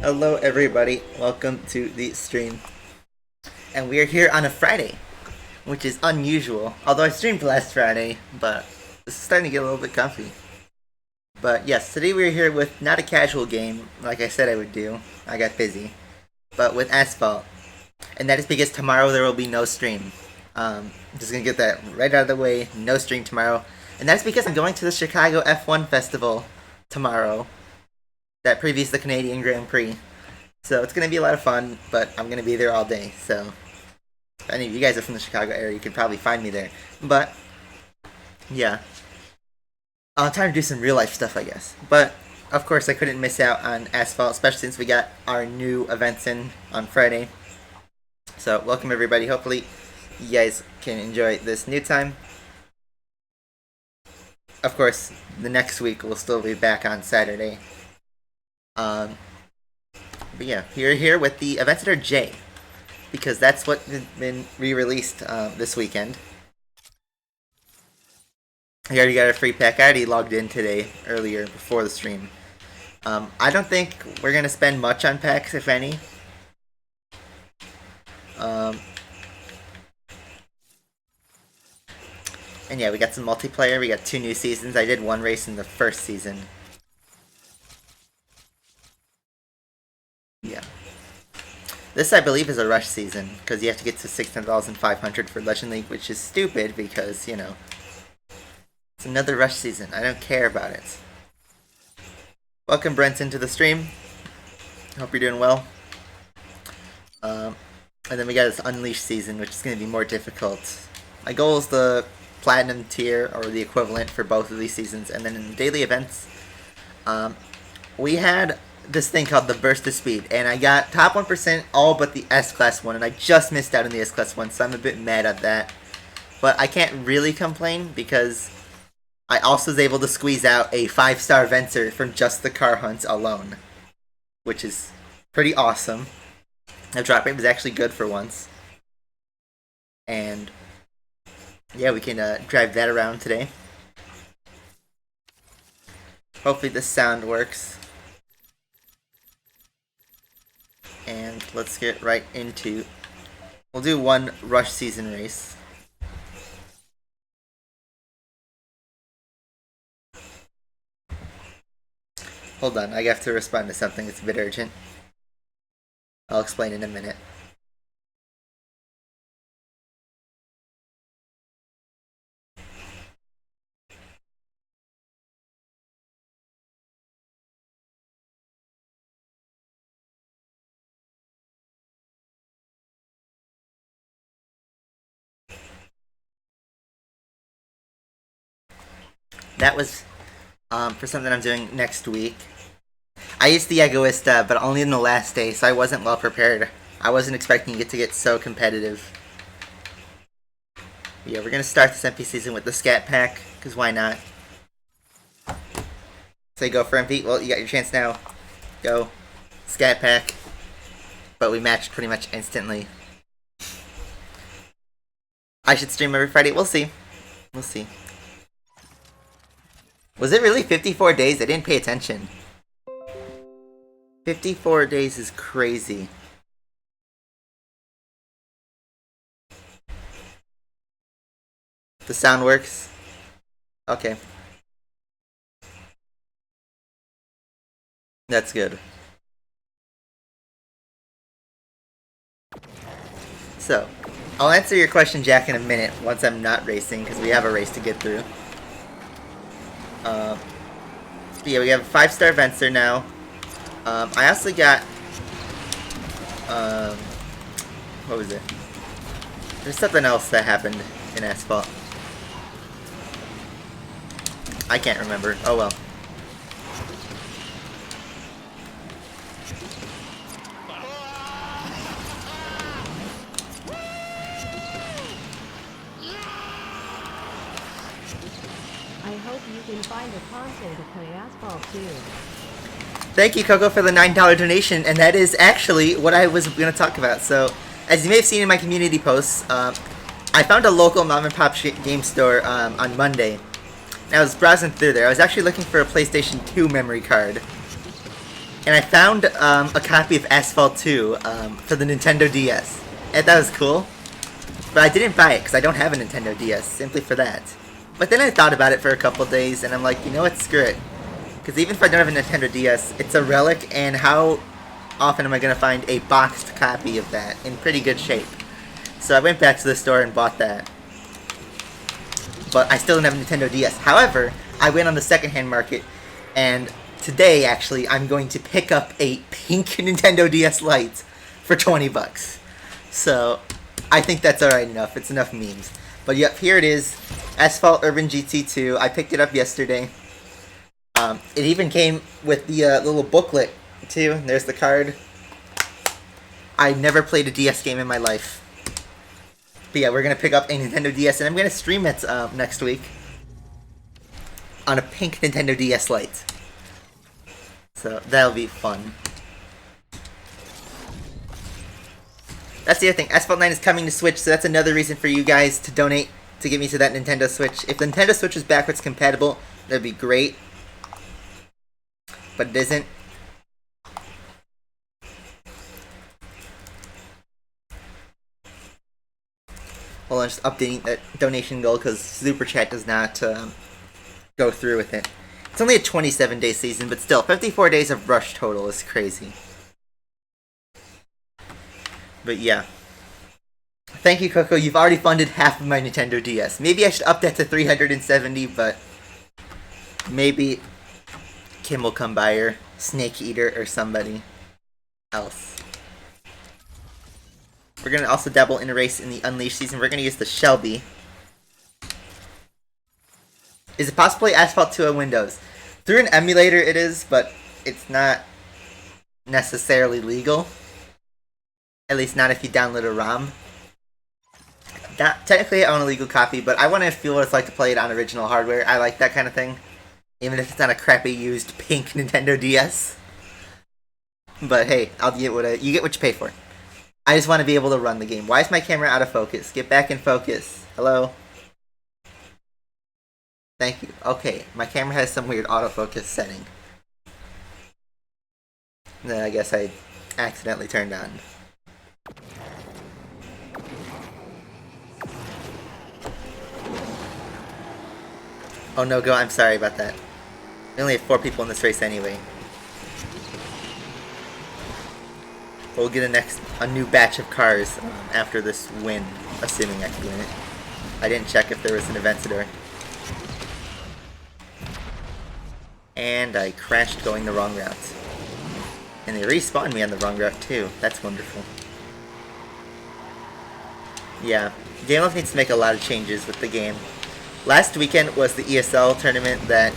Hello everybody, welcome to the stream. And we are here on a Friday, which is unusual. Although I streamed last Friday, but this is starting to get a little bit comfy. But yes, today we're here with not a casual game, like I said I would do. I got busy. But with Asphalt. And that is because tomorrow there will be no stream. Just gonna get that right out of the way, no stream tomorrow. And that's because I'm going to the Chicago F1 Festival tomorrow. That previews the Canadian Grand Prix. So it's going to be a lot of fun, but I'm going to be there all day. So if any of you guys are from the Chicago area, you can probably find me there. But yeah, I'm trying to do some real life stuff, I guess. But of course, I couldn't miss out on Asphalt, especially since we got our new events in on Friday. So welcome everybody. Hopefully you guys can enjoy this new time. Of course, the next week we'll still be back on Saturday. But yeah, you're here with the Aventador J, because that's what has been re-released this weekend. I already got a free pack. I already logged in today, earlier, before the stream. I don't think we're going to spend much on packs, if any. And yeah, we got some multiplayer. We got 2 new seasons. I did 1 race in the first season. Yeah. This, I believe, is a rush season, because you have to get to 16,500 for Legend League, which is stupid, because, you know, it's another rush season. I don't care about it. Welcome, Brenton, to the stream. Hope you're doing well. And then we got this Unleashed season, which is going to be more difficult. My goal is the Platinum tier, or the equivalent for both of these seasons. And then in the daily events, we had this thing called the Burst of Speed, and I got top 1% all but the S-Class one, and I just missed out on the S-Class one, so I'm a bit mad at that. But I can't really complain, because I also was able to squeeze out a 5-star Venser from just the car hunts alone, which is pretty awesome. The drop rate was actually good for once. And yeah, we can drive that around today. Hopefully the sound works. And let's get right into... We'll do one rush season race. Hold on, I have to respond to something. It's a bit urgent. I'll explain in a minute. That was for something I'm doing next week. I used the Egoista, but only in the last day, so I wasn't well prepared. I wasn't expecting it to get so competitive. Yeah, we're gonna start this MP season with the Scat Pack, because why not? So you go for MP? Well, you got your chance now. Go. Scat Pack. But we matched pretty much instantly. I should stream every Friday. We'll see. We'll see. Was it really 54 days? I didn't pay attention. 54 days is crazy. The sound works? Okay. That's good. So, I'll answer your question, Jack, in a minute once I'm not racing, because we have a race to get through. Yeah, we have a 5-star Venser now. I also got... what was it? There's something else that happened in Asphalt. I can't remember. Oh well. I hope you can find a console to play Asphalt too. Thank you, Cookeh, for the $9 donation, and that is actually what I was going to talk about. So, as you may have seen in my community posts, I found a local mom-and-pop game store on Monday. And I was browsing through there. I was actually looking for a PlayStation 2 memory card. And I found a copy of Asphalt 2 for the Nintendo DS. And that was cool. But I didn't buy it because I don't have a Nintendo DS, simply for that. But then I thought about it for a couple days, and I'm like, you know what, screw it. Because even if I don't have a Nintendo DS, it's a relic, and how often am I going to find a boxed copy of that in pretty good shape? So I went back to the store and bought that. But I still don't have a Nintendo DS. However, I went on the secondhand market, and today, actually, I'm going to pick up a pink Nintendo DS Lite for 20 bucks. So, I think that's alright enough. It's enough memes. But yep, here it is. Asphalt Urban GT2. I picked it up yesterday. It even came with the little booklet, too. There's the card. I never played a DS game in my life. But yeah, we're going to pick up a Nintendo DS, and I'm going to stream it next week on a pink Nintendo DS Lite. So, that'll be fun. That's the other thing. Asphalt 9 is coming to Switch, so that's another reason for you guys to donate to get me to that Nintendo Switch. If the Nintendo Switch is backwards compatible, that'd be great. But it isn't. Hold on, just updating that donation goal because Super Chat does not go through with it. It's only a 27-day season, but still, 54 days of rush total is crazy. But yeah. Thank you, Cookeh. You've already funded half of my Nintendo DS. Maybe I should up that to 370, but maybe Kim will come by, or Snake Eater, or somebody else. We're going to also dabble in a race in the Unleashed season. We're going to use the Shelby. Is it possible to play Asphalt 2 on Windows? Through an emulator it is, but it's not necessarily legal. At least not if you download a ROM. Technically I own a legal copy, but I want to feel what it's like to play it on original hardware. I like that kind of thing. Even if it's on a crappy used pink Nintendo DS. But hey, you get what you pay for. I just want to be able to run the game. Why is my camera out of focus? Get back in focus. Hello? Thank you. Okay, my camera has some weird autofocus setting. Then I guess I accidentally turned on. Oh no, go, I'm sorry about that. We only have 4 people in this race anyway. We'll get a new batch of cars after this win, assuming I can win it. I didn't check if there was an Aventador. And I crashed going the wrong route. And they respawned me on the wrong route too. That's wonderful. Yeah, Game needs to make a lot of changes with the game. Last weekend was the ESL tournament that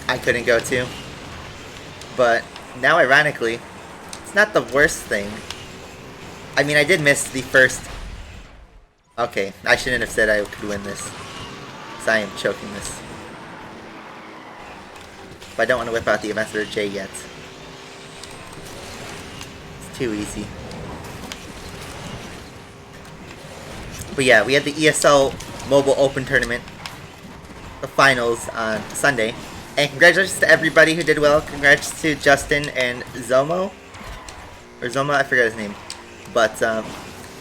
I couldn't go to. But now, ironically, it's not the worst thing. I mean, I did miss the first... Okay, I shouldn't have said I could win this. Because I am choking this. But I don't want to whip out the Aventador J yet. It's too easy. But yeah, we had the ESL Mobile Open Tournament. The finals on Sunday. And congratulations to everybody who did well. Congrats to Justin and Zomo. Or Zoma, I forgot his name. But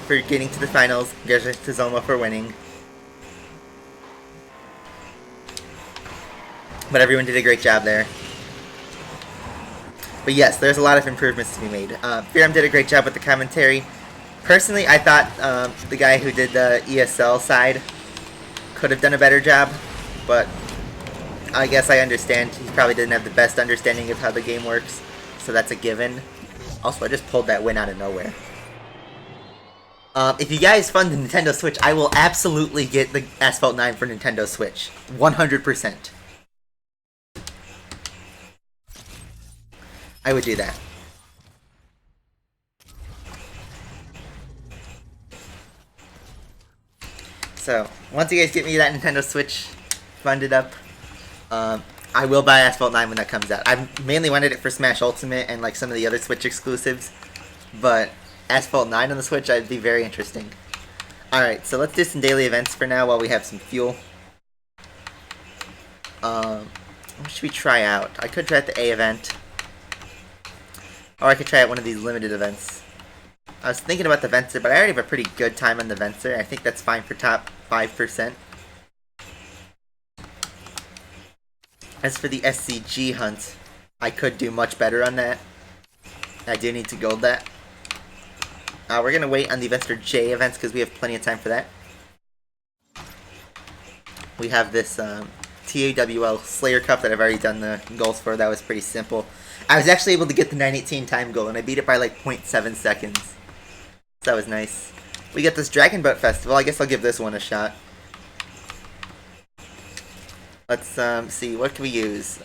for getting to the finals. Congratulations to Zoma for winning. But everyone did a great job there. But yes, there's a lot of improvements to be made. Firam did a great job with the commentary. Personally, I thought the guy who did the ESL side could have done a better job. But I guess I understand. He probably didn't have the best understanding of how the game works. So that's a given. Also, I just pulled that win out of nowhere. If you guys fund the Nintendo Switch, I will absolutely get the Asphalt 9 for Nintendo Switch. 100%. I would do that. So, once you guys get me that Nintendo Switch funded up, I will buy Asphalt 9 when that comes out. I mainly wanted it for Smash Ultimate and like some of the other Switch exclusives, but Asphalt 9 on the Switch, I'd be very interesting. Alright, so let's do some daily events for now while we have some fuel. What should we try out? I could try out the A event. Or I could try out one of these limited events. I was thinking about the Venser, but I already have a pretty good time on the Venser. I think that's fine for top 5%. As for the SCG hunt, I could do much better on that. I do need to gold that. We're going to wait on the Aventador J events because we have plenty of time for that. We have this TAWL Slayer Cup that I've already done the goals for. That was pretty simple. I was actually able to get the 9:18 time goal, and I beat it by like 0.7 seconds. So that was nice. We got this Dragon Boat Festival. I guess I'll give this one a shot. Let's see, what can we use?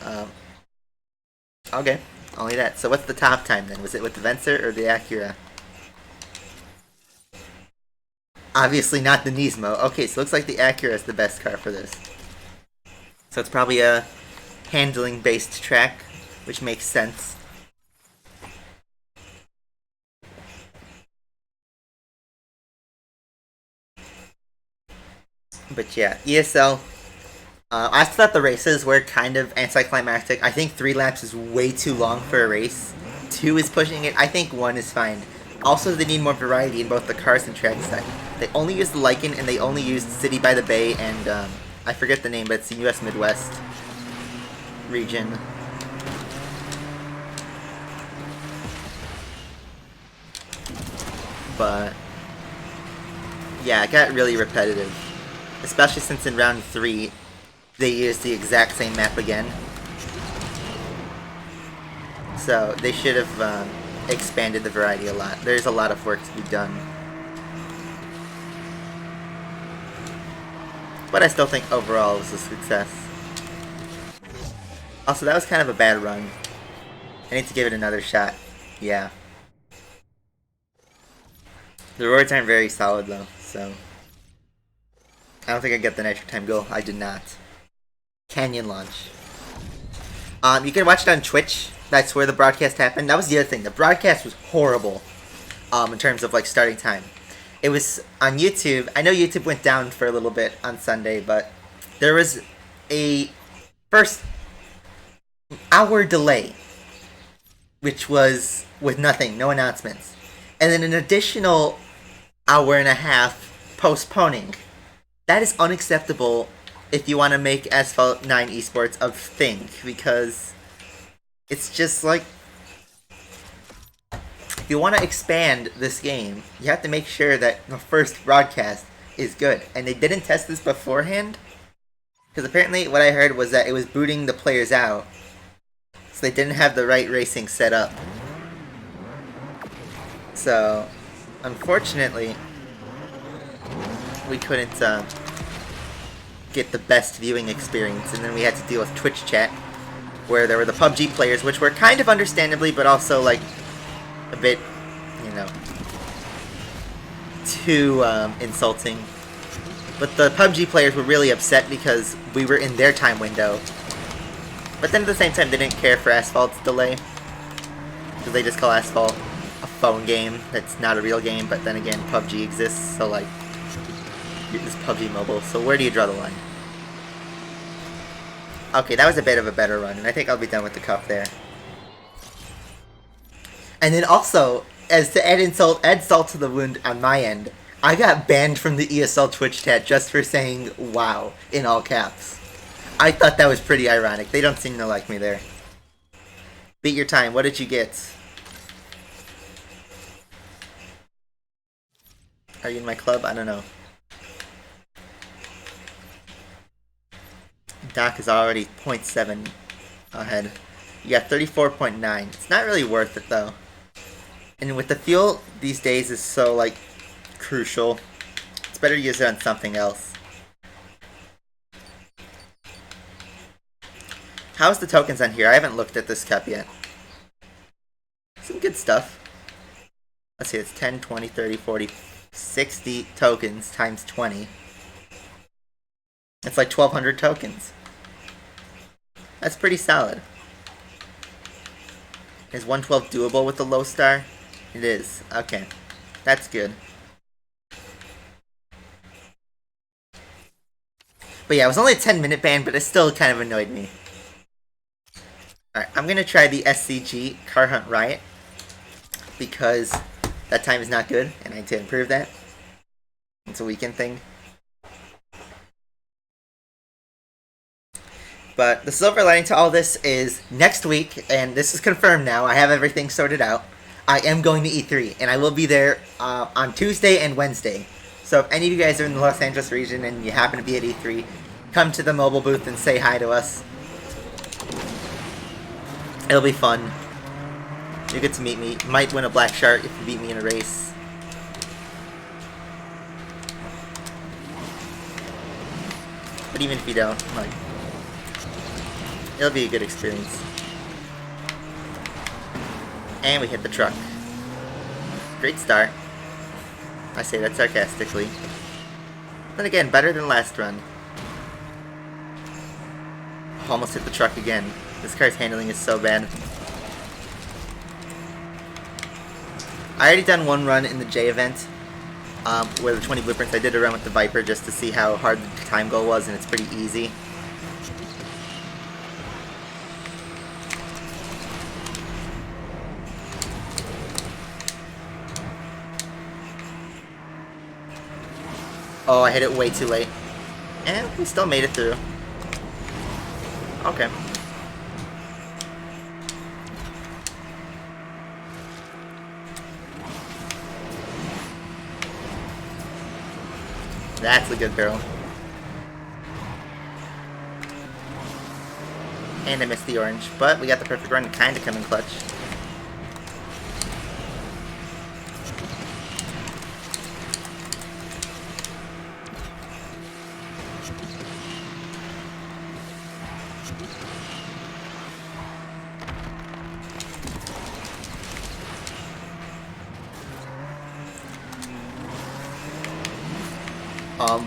Okay, only that. So what's the top time then? Was it with the Venser or the Acura? Obviously not the Nismo. Okay, so looks like the Acura is the best car for this. So it's probably a handling-based track, which makes sense. But yeah, ESL. I thought the races were kind of anticlimactic. I think 3 laps is way too long for a race. 2 is pushing it. I think 1 is fine. Also, they need more variety in both the cars and track side. They only used the Lycan, and they only used City by the Bay, and I forget the name, but it's the US Midwest region. But yeah, it got really repetitive. Especially since in round 3, they used the exact same map again. So they should have expanded the variety a lot. There's a lot of work to be done. But I still think overall it was a success. Also, that was kind of a bad run. I need to give it another shot. Yeah. The rewards aren't very solid though, so... I don't think I get the nitro time goal. I did not. Canyon launch. You can watch it on Twitch. That's where the broadcast happened. That was the other thing. The broadcast was horrible. In terms of like starting time. It was on YouTube. I know YouTube went down for a little bit on Sunday, but there was a first hour delay, which was with nothing, no announcements, and then an additional hour and a half postponing. That is unacceptable if you want to make Asphalt 9 esports a thing, because it's just like, if you want to expand this game, you have to make sure that the first broadcast is good. And they didn't test this beforehand, because apparently what I heard was that it was booting the players out, so they didn't have the right racing set up. So, unfortunately, we couldn't get the best viewing experience, and then we had to deal with Twitch chat, where there were the PUBG players, which were kind of understandably, but also like a bit, you know, too insulting. But the PUBG players were really upset because we were in their time window. But then at the same time, they didn't care for Asphalt's delay, because they just call Asphalt a phone game that's not a real game. But then again, PUBG exists, so like, it's PUBG Mobile, so where do you draw the line? Okay, that was a bit of a better run, and I think I'll be done with the cup there. And then also, as to add salt to the wound on my end, I got banned from the ESL Twitch chat just for saying "wow" in all caps. I thought that was pretty ironic. They don't seem to like me there. Beat your time. What did you get? Are you in my club? I don't know. Doc is already 0.7 ahead. You got 34.9. It's not really worth it though. And with the fuel these days is so like crucial, it's better to use it on something else. How's the tokens on here? I haven't looked at this cup yet. Some good stuff. Let's see, it's 10, 20, 30, 40, 60 tokens times 20. It's like 1,200 tokens. That's pretty solid. Is 112 doable with the low star? It is. Okay. That's good. But yeah, it was only a 10-minute ban, but it still kind of annoyed me. Alright, I'm gonna try the SCG Car Hunt Riot, because that time is not good, and I need to improve that. It's a weekend thing. But the silver lining to all this is next week, and this is confirmed now, I have everything sorted out. I am going to E3, and I will be there on Tuesday and Wednesday. So if any of you guys are in the Los Angeles region and you happen to be at E3, come to the mobile booth and say hi to us. It'll be fun. You get to meet me. You might win a black shark if you beat me in a race. But even if you don't, like, it'll be a good experience. And we hit the truck. Great start. I say that sarcastically. Then again, better than last run. Almost hit the truck again. This car's handling is so bad. I already done one run in the J event, where the 20 blueprints. I did a run with the Viper just to see how hard the time goal was, and it's pretty easy. Oh, I hit it way too late. And we still made it through. Okay. That's a good barrel. And I missed the orange, but we got the perfect run to kind of come in clutch.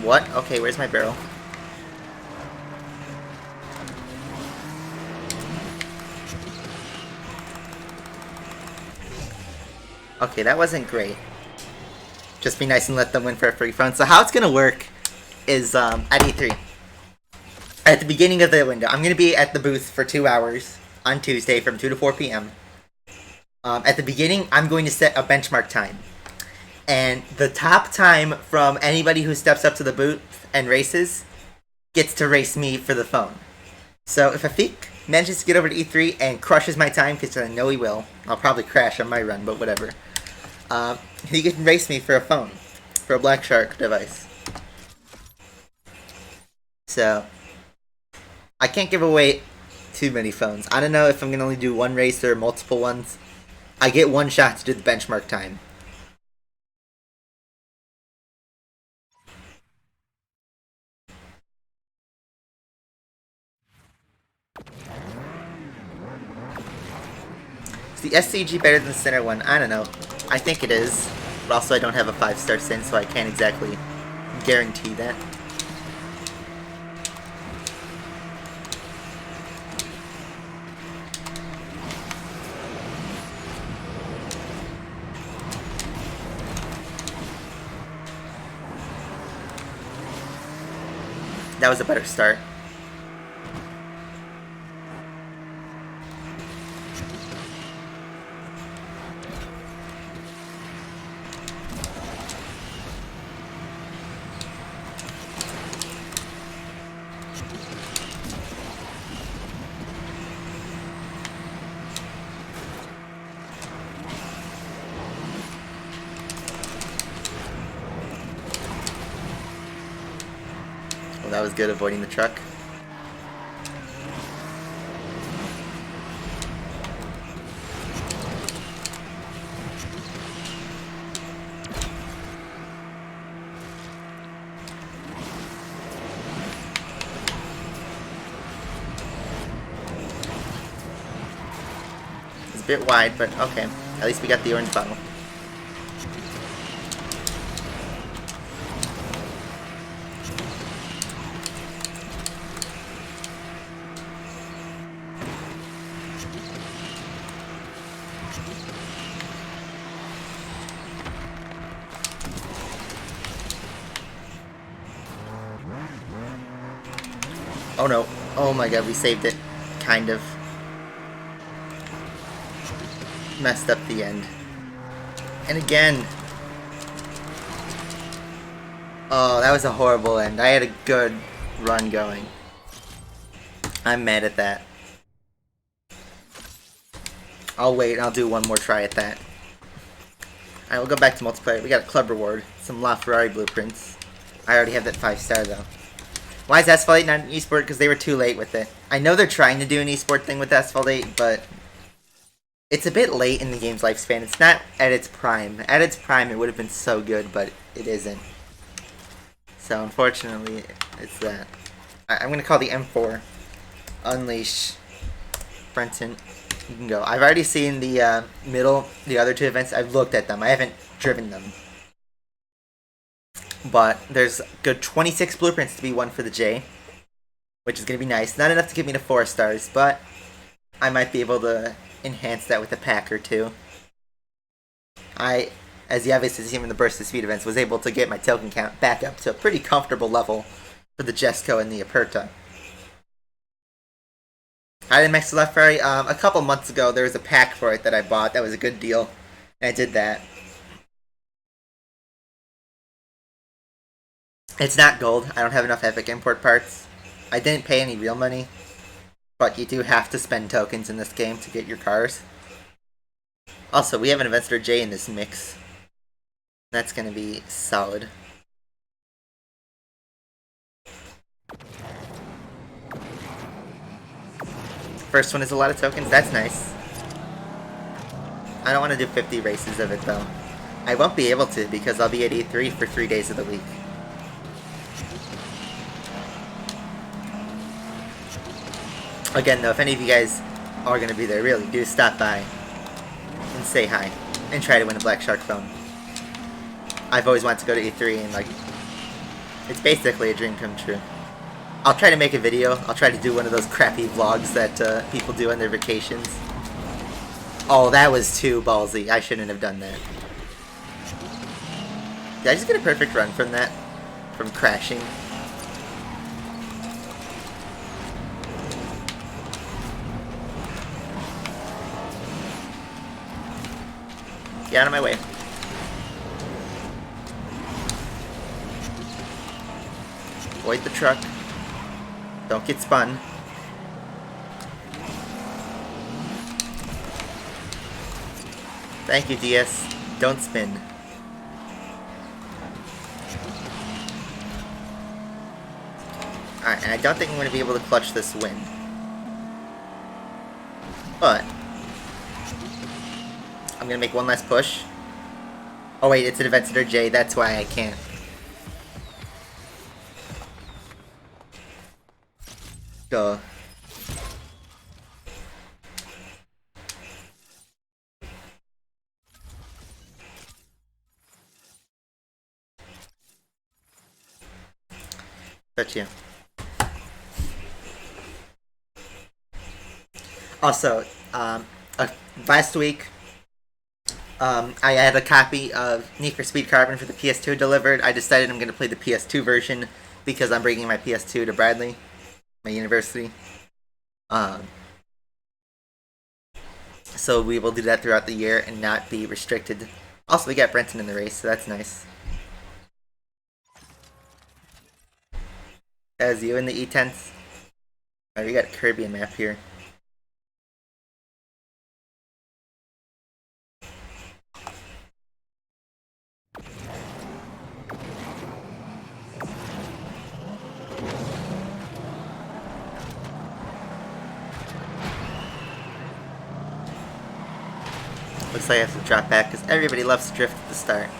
What? Okay, where's my barrel? Okay, that wasn't great. Just be nice and let them win for a free fun. So how it's gonna work is, at E3, at the beginning of the window. I'm going to be at the booth for 2 hours on Tuesday from 2 to 4 p.m. At the beginning, I'm going to set a benchmark time. And the top time from anybody who steps up to the booth and races gets to race me for the phone. So if Afik manages to get over to E3 and crushes my time, because I know he will, I'll probably crash on my run, but whatever. He can race me for a phone, for a Black Shark device. So I can't give away too many phones. I don't know if I'm going to only do one race or multiple ones. I get one shot to do the benchmark time. Is the SCG better than the center one? I don't know. I think it is. But also I don't have a 5-star sin, so I can't exactly guarantee that. That was a better start. Well, that was good, avoiding the truck. It's a bit wide, but okay. At least we got the orange bottle. Oh no. Oh my god, we saved it. Kind of. Messed up the end. And again. Oh, that was a horrible end. I had a good run going. I'm mad at that. I'll wait, I'll do one more try at that. Alright, we'll go back to multiplayer. We got a club reward. Some LaFerrari blueprints. I already have that 5-star though. Why is Asphalt 8 not an esport? Because they were too late with it. I know they're trying to do an esport thing with Asphalt 8, but it's a bit late in the game's lifespan. It's not at its prime. At its prime, it would have been so good, but it isn't. So, unfortunately, it's that. I'm going to call the M4 Unleash Brenton. You can go. I've already seen the the other two events. I've looked at them. I haven't driven them. But there's a good 26 blueprints to be won for the J, which is going to be nice. Not enough to get me to 4 stars, but I might be able to enhance that with a pack or two. As you obviously see from the Burst of Speed events, was able to get my token count back up to a pretty comfortable level for the Jesco and the Aperta. I didn't max the LaFerrari. A couple months ago, there was a pack for it that I bought. That was a good deal, and I did that. It's not gold. I don't have enough epic import parts. I didn't pay any real money, but you do have to spend tokens in this game to get your cars. Also, we have an Aventador J in this mix. That's going to be solid. First one is a lot of tokens. That's nice. I don't want to do 50 races of it, though. I won't be able to because I'll be at E3 for 3 days of the week. Again, though, if any of you guys are going to be there, really, do stop by and say hi and try to win a Black Shark phone. I've always wanted to go to E3 and, like, it's basically a dream come true. I'll try to make a video. I'll try to do one of those crappy vlogs that people do on their vacations. Oh, that was too ballsy. I shouldn't have done that. Did I just get a perfect run from that? From crashing? Get out of my way. Avoid the truck. Don't get spun. Thank you, DS. Don't spin. Alright, and I don't think I'm going to be able to clutch this win. But I'm going to make one last push. Oh wait, it's an Aventador J, that's why I can't. Duh. But yeah. Also, last week, I had a copy of Need for Speed Carbon for the PS2 delivered. I decided I'm going to play the PS2 version because I'm bringing my PS2 to Bradley, my university. So we will do that throughout the year and not be restricted. Also, we got Brenton in the race, so that's nice. As you in the E10s. Oh, we got a Caribbean map here. Looks like I have to drop back because everybody loves to drift at the start.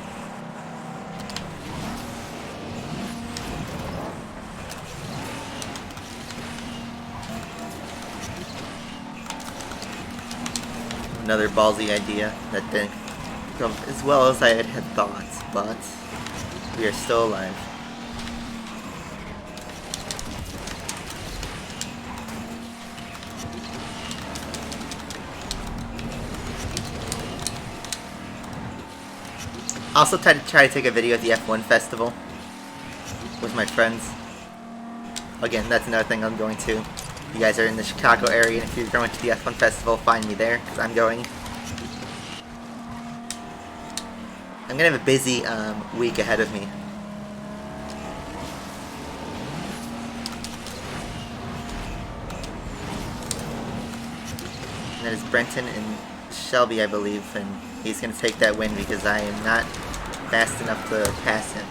Another ballsy idea that didn't go as well as I had thought, but we are still alive. Also try to take a video at the F1 festival with my friends. Again, that's another thing I'm going to. You guys are in the Chicago area, and if you're going to the F1 festival, find me there, because I'm going. I'm going to have a busy week ahead of me. And that is Brenton and Shelby, I believe, and he's going to take that win because I am not fast enough to pass him.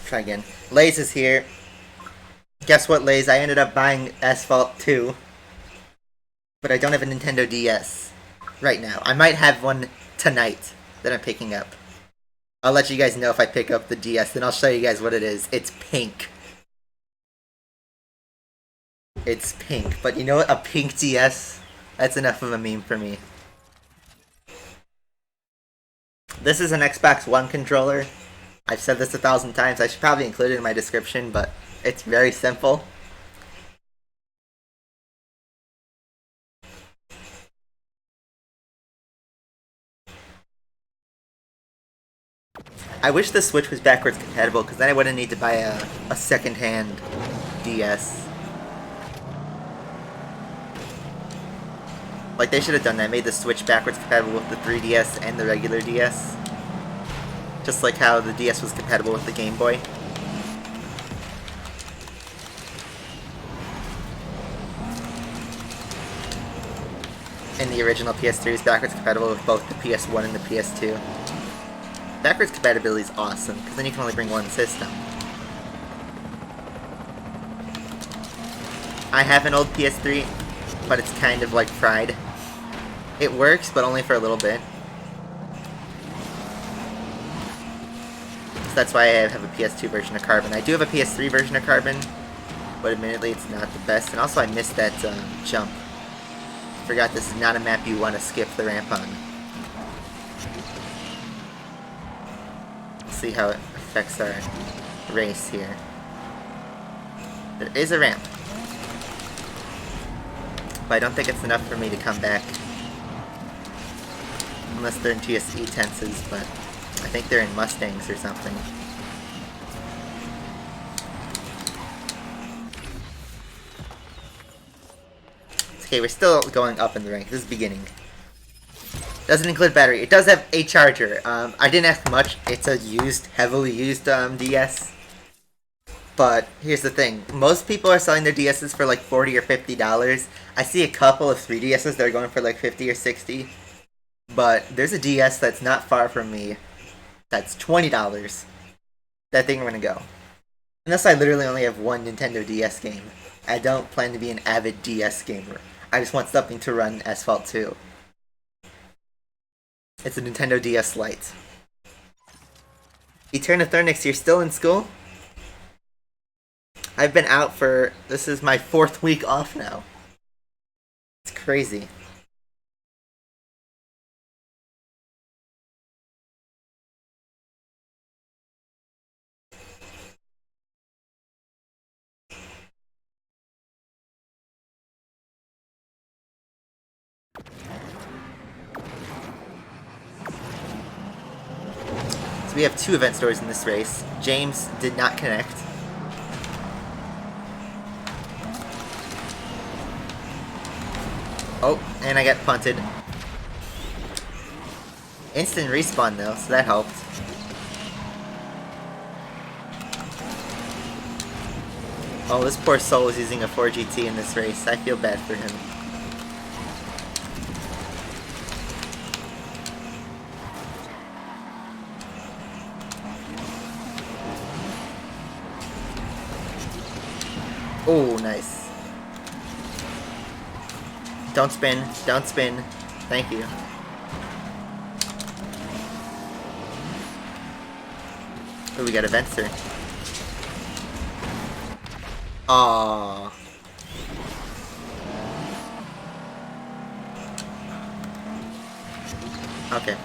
Try again. Lays is here. Guess what, Lays? I ended up buying Asphalt 2. But I don't have a Nintendo DS right now. I might have one tonight that I'm picking up. I'll let you guys know if I pick up the DS, then I'll show you guys what it is. It's pink. It's pink. But you know what? A pink DS? That's enough of a meme for me. This is an Xbox One controller. I've said this 1,000 times. I should probably include it in my description, but it's very simple. I wish the Switch was backwards compatible, because then I wouldn't need to buy a second-hand DS. Like, they should have done that. Made the Switch backwards compatible with the 3DS and the regular DS. Just like how the DS was compatible with the Game Boy. And the original PS3 is backwards compatible with both the PS1 and the PS2. Backwards compatibility is awesome, because then you can only bring one system. I have an old PS3, but it's kind of like fried. It works, but only for a little bit. So that's why I have a PS2 version of Carbon. I do have a PS3 version of Carbon, but admittedly it's not the best. And also I missed that jump. Forgot this is not a map you want to skip the ramp on. Let's see how it affects our race here. There is a ramp, but I don't think it's enough for me to come back Unless they're in TSE tenses, but I think they're in Mustangs or something. Okay, we're still going up in the rank. This is beginning. Doesn't include battery. It does have a charger. I didn't ask much. It's a heavily used DS. But here's the thing. Most people are selling their DSs for like $40 or $50. I see a couple of 3DSs that are going for like $50 or $60. But there's a DS that's not far from me. That's $20. That thing I'm gonna go. Unless I literally only have one Nintendo DS game. I don't plan to be an avid DS gamer. I just want something to run Asphalt 2. It's a Nintendo DS Lite. You turn a third next year, still in school? I've been out for... This is my 4th week off now. It's crazy. So we have 2 event stores in this race. James did not connect. Oh, and I got punted. Instant respawn though, so that helped. Oh, this poor soul is using a 4GT in this race. I feel bad for him. Oh, nice. Don't spin. Don't spin. Thank you. Oh, we got a Venser. Aww. Okay.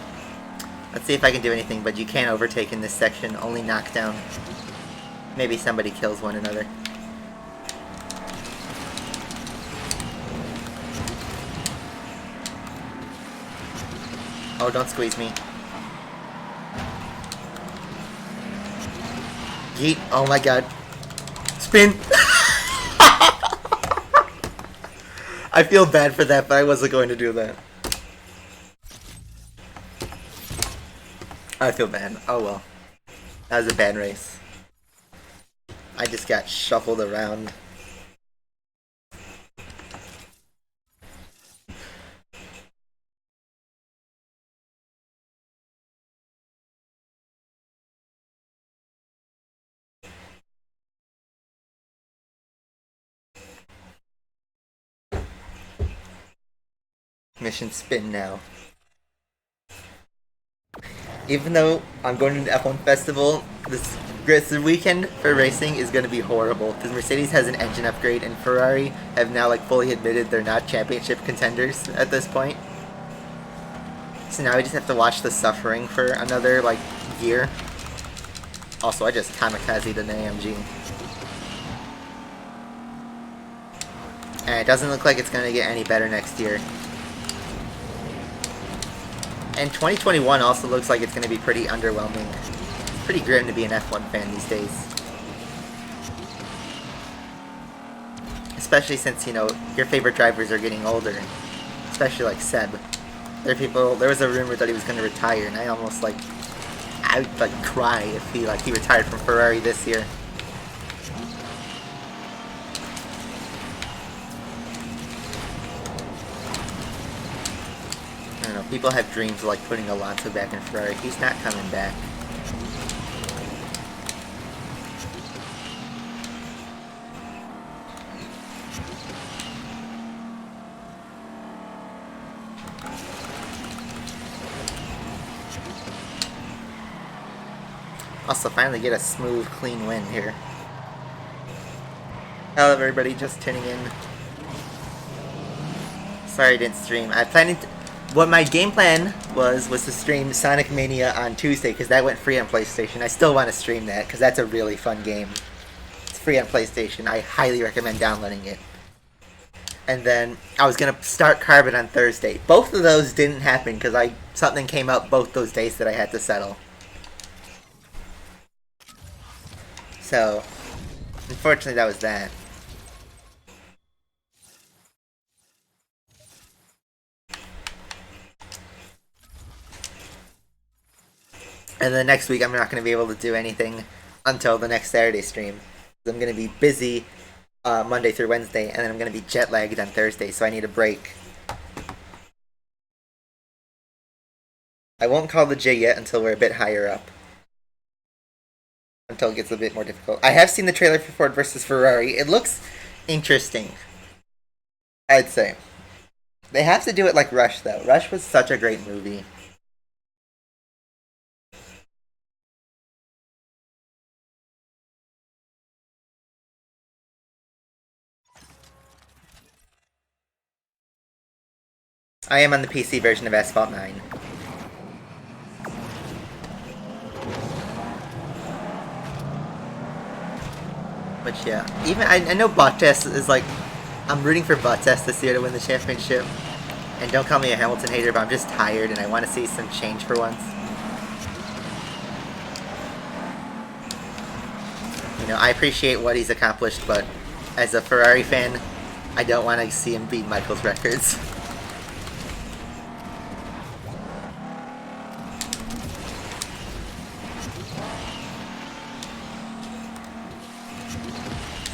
Let's see if I can do anything, but you can't overtake in this section. Only knockdown. Maybe somebody kills one another. Oh, don't squeeze me. Yeet. Oh my god. Spin! I feel bad for that, but I wasn't going to do that. I feel bad. Oh well. That was a bad race. I just got shuffled around. Mission spin now. Even though I'm going to the F1 Festival, this weekend for racing is going to be horrible because Mercedes has an engine upgrade and Ferrari have now like fully admitted they're not championship contenders at this point. So now we just have to watch the suffering for another like year. Also, I just kamikazed an AMG. And it doesn't look like it's going to get any better next year. And 2021 also looks like it's going to be pretty underwhelming. It's pretty grim to be an F1 fan these days. Especially since, you know, your favorite drivers are getting older. Especially like Seb. There was a rumor that he was going to retire, and I almost like... I would like cry if he retired from Ferrari this year. I don't know, people have dreams of like putting Alonso back in Ferrari. He's not coming back. Also, finally get a smooth, clean win here. Hello everybody, just tuning in. Sorry I didn't stream. What my game plan was to stream Sonic Mania on Tuesday because that went free on PlayStation. I still want to stream that because that's a really fun game. It's free on PlayStation. I highly recommend downloading it. And then I was gonna start Carbon on Thursday. Both of those didn't happen because something came up both those days that I had to settle. So, unfortunately, that was that. And then next week, I'm not going to be able to do anything until the next Saturday stream. I'm going to be busy Monday through Wednesday, and then I'm going to be jet lagged on Thursday, so I need a break. I won't call the J yet until we're a bit higher up. Until it gets a bit more difficult. I have seen the trailer for Ford versus Ferrari. It looks interesting, I'd say. They have to do it like Rush, though. Rush was such a great movie. I am on the PC version of Asphalt 9. But yeah, even I know Bottas is like, I'm rooting for Bottas this year to win the championship. And don't call me a Hamilton hater, but I'm just tired and I want to see some change for once. You know, I appreciate what he's accomplished, but as a Ferrari fan, I don't want to see him beat Michael's records.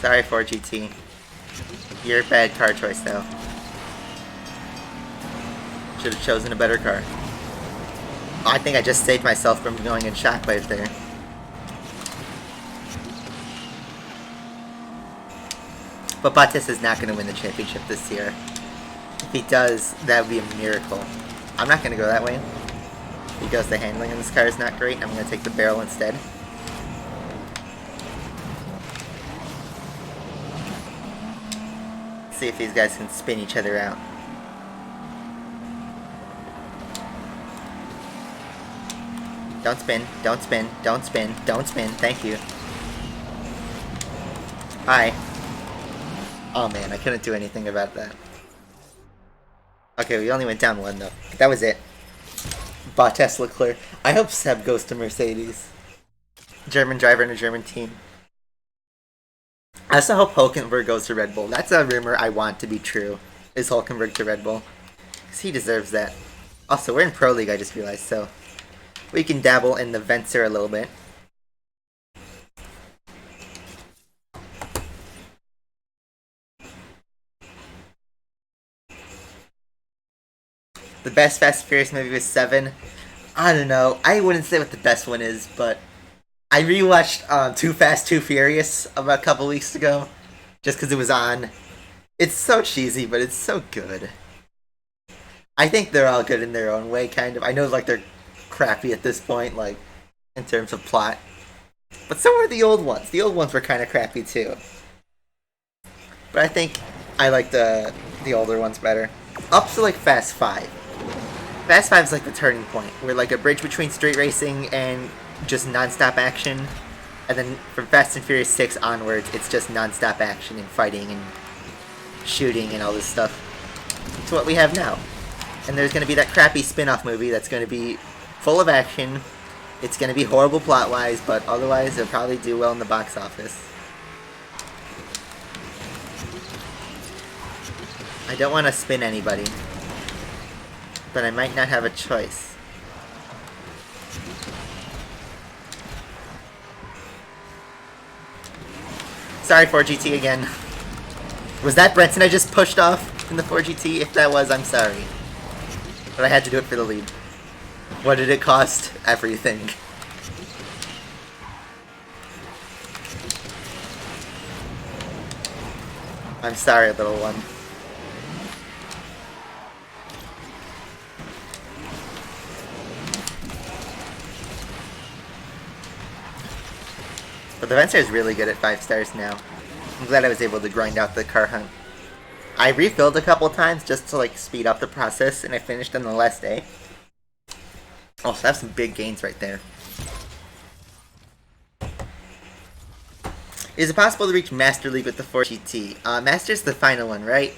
Sorry, 4GT. You're a bad car choice, though. Should have chosen a better car. Oh, I think I just saved myself from going in shockwave there. But Bottas is not going to win the championship this year. If he does, that would be a miracle. I'm not going to go that way. Because the handling in this car is not great. I'm going to take the barrel instead. See if these guys can spin each other out. Don't spin, don't spin, don't spin, don't spin, thank you. Hi. Oh man, I couldn't do anything about that. Okay, we only went down one though. That was it. Bottas Leclerc. I hope Seb goes to Mercedes. German driver in a German team. I also hope Hulkenberg goes to Red Bull. That's a rumor I want to be true. Is Hulkenberg to Red Bull? Because he deserves that. Also, we're in Pro League, I just realized, so we can dabble in the Vencer a little bit. The best Fast and Furious movie was 7. I don't know. I wouldn't say what the best one is, but I rewatched Too Fast, Too Furious about a couple weeks ago, just because it was on. It's so cheesy, but it's so good. I think they're all good in their own way, kind of. I know, like, they're crappy at this point, like, in terms of plot. But so were the old ones. The old ones were kind of crappy, too. But I think I like the older ones better. Up to, like, Fast 5. Fast 5 is, like, the turning point. We're, like, a bridge between street racing and just non-stop action. And then from Fast and Furious 6 onwards, it's just non-stop action and fighting and shooting and all this stuff. It's what we have now. And there's going to be that crappy spin-off movie that's going to be full of action. It's going to be horrible plot-wise, but otherwise it'll probably do well in the box office. I don't want to spin anybody, but I might not have a choice. Sorry, 4GT again. Was that Brenton I just pushed off in the 4GT? If that was, I'm sorry. But I had to do it for the lead. What did it cost? Everything. I'm sorry, little one. But the Vencer is really good at 5 stars now. I'm glad I was able to grind out the car hunt. I refilled a couple times just to like speed up the process, and I finished on the last day. Oh, so that's some big gains right there. Is it possible to reach Master League with the 4GT? Master's the final one, right?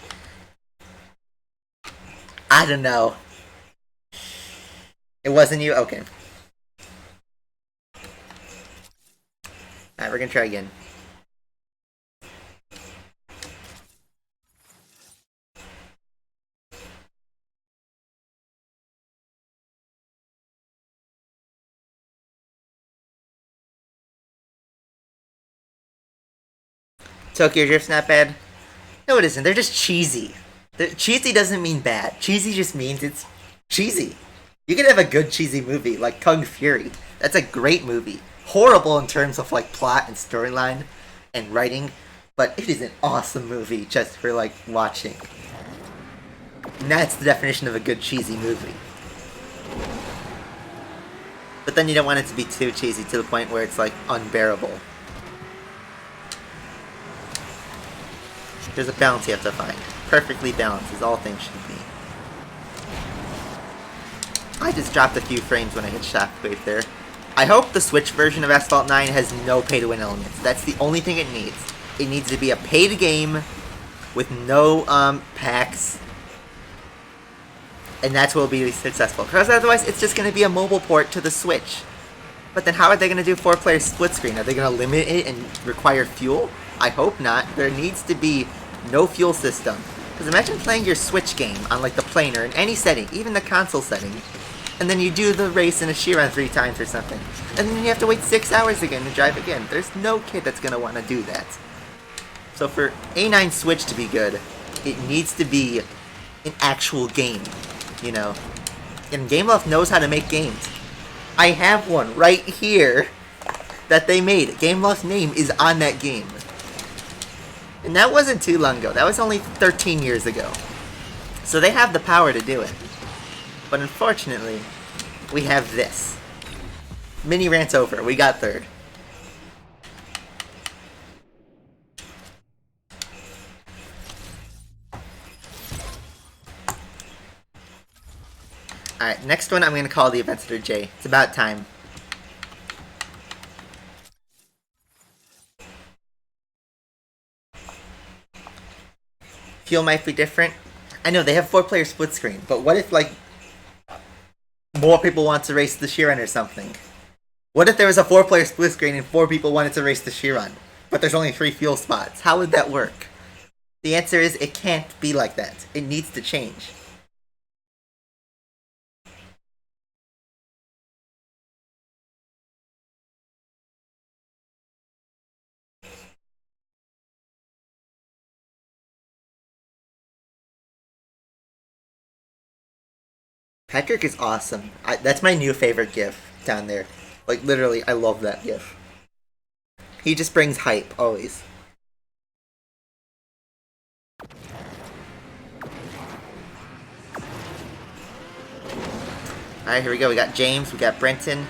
I don't know. It wasn't you? Okay. Alright, we're gonna try again. Tokyo Drift's not bad. No, it isn't. They're just cheesy. Cheesy doesn't mean bad. Cheesy just means it's cheesy. You can have a good cheesy movie like Kung Fury. That's a great movie. Horrible in terms of like plot and storyline and writing, but it is an awesome movie just for like watching. And that's the definition of a good cheesy movie. But then you don't want it to be too cheesy to the point where it's like unbearable. There's a balance you have to find. Perfectly balanced as all things should be. I just dropped a few frames when I hit Shockwave there. I hope the Switch version of Asphalt 9 has no pay-to-win elements. That's the only thing it needs. It needs to be a pay-to-game with no packs. And that's what will be successful. Because otherwise, it's just going to be a mobile port to the Switch. But then how are they going to do 4-player split screen? Are they going to limit it and require fuel? I hope not. There needs to be no fuel system. Because imagine playing your Switch game on like the plane or in any setting, even the console setting, and then you do the race in a She-Run 3 times or something. And then you have to wait 6 hours again to drive again. There's no kid that's going to want to do that. So for A9 Switch to be good, it needs to be an actual game, you know. And Gameloft knows how to make games. I have one right here that they made. Gameloft's name is on that game. And that wasn't too long ago. That was only 13 years ago. So they have the power to do it. But unfortunately, we have this. Mini rant's over. We got third. Alright, next one I'm going to call the Aventador J. It's about time. Fuel might be different. I know, they have 4-player split screen, but what if, like, more people want to race the She-Run or something? What if there was a 4-player split screen and 4 people wanted to race the She-Run, but there's only 3 fuel spots? How would that work? The answer is, it can't be like that. It needs to change. Patrick is awesome. That's my new favorite GIF down there. Like, literally, I love that GIF. He just brings hype, always. Alright, here we go. We got James, we got Brenton.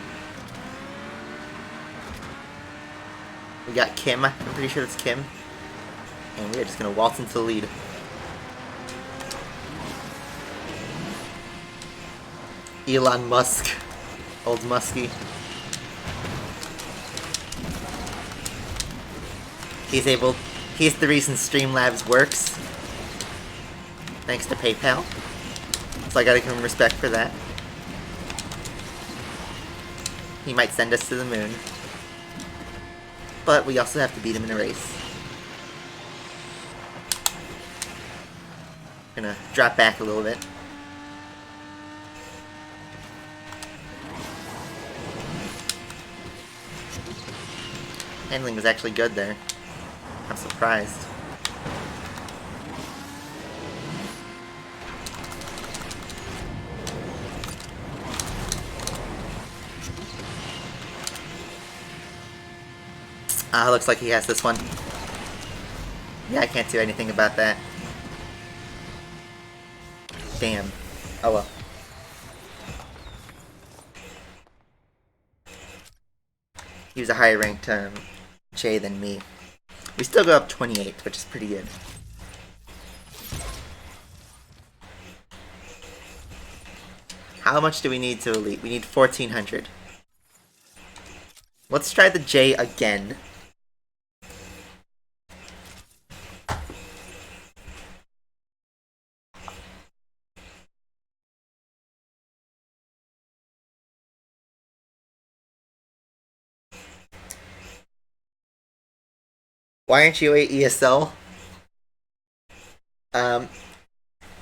We got Kim. I'm pretty sure it's Kim. And we're just gonna waltz into the lead. Elon Musk. Old Muskie. He's the reason Streamlabs works. Thanks to PayPal. So I gotta give him respect for that. He might send us to the moon. But we also have to beat him in a race. Gonna drop back a little bit. Handling was actually good there. I'm surprised. Looks like he has this one. Yeah, I can't do anything about that. Damn. Oh well. He was a higher ranked J than me. We still go up 28, which is pretty good. How much do we need to elite? We need 1400. Let's try the J again. Why aren't you a ESL? I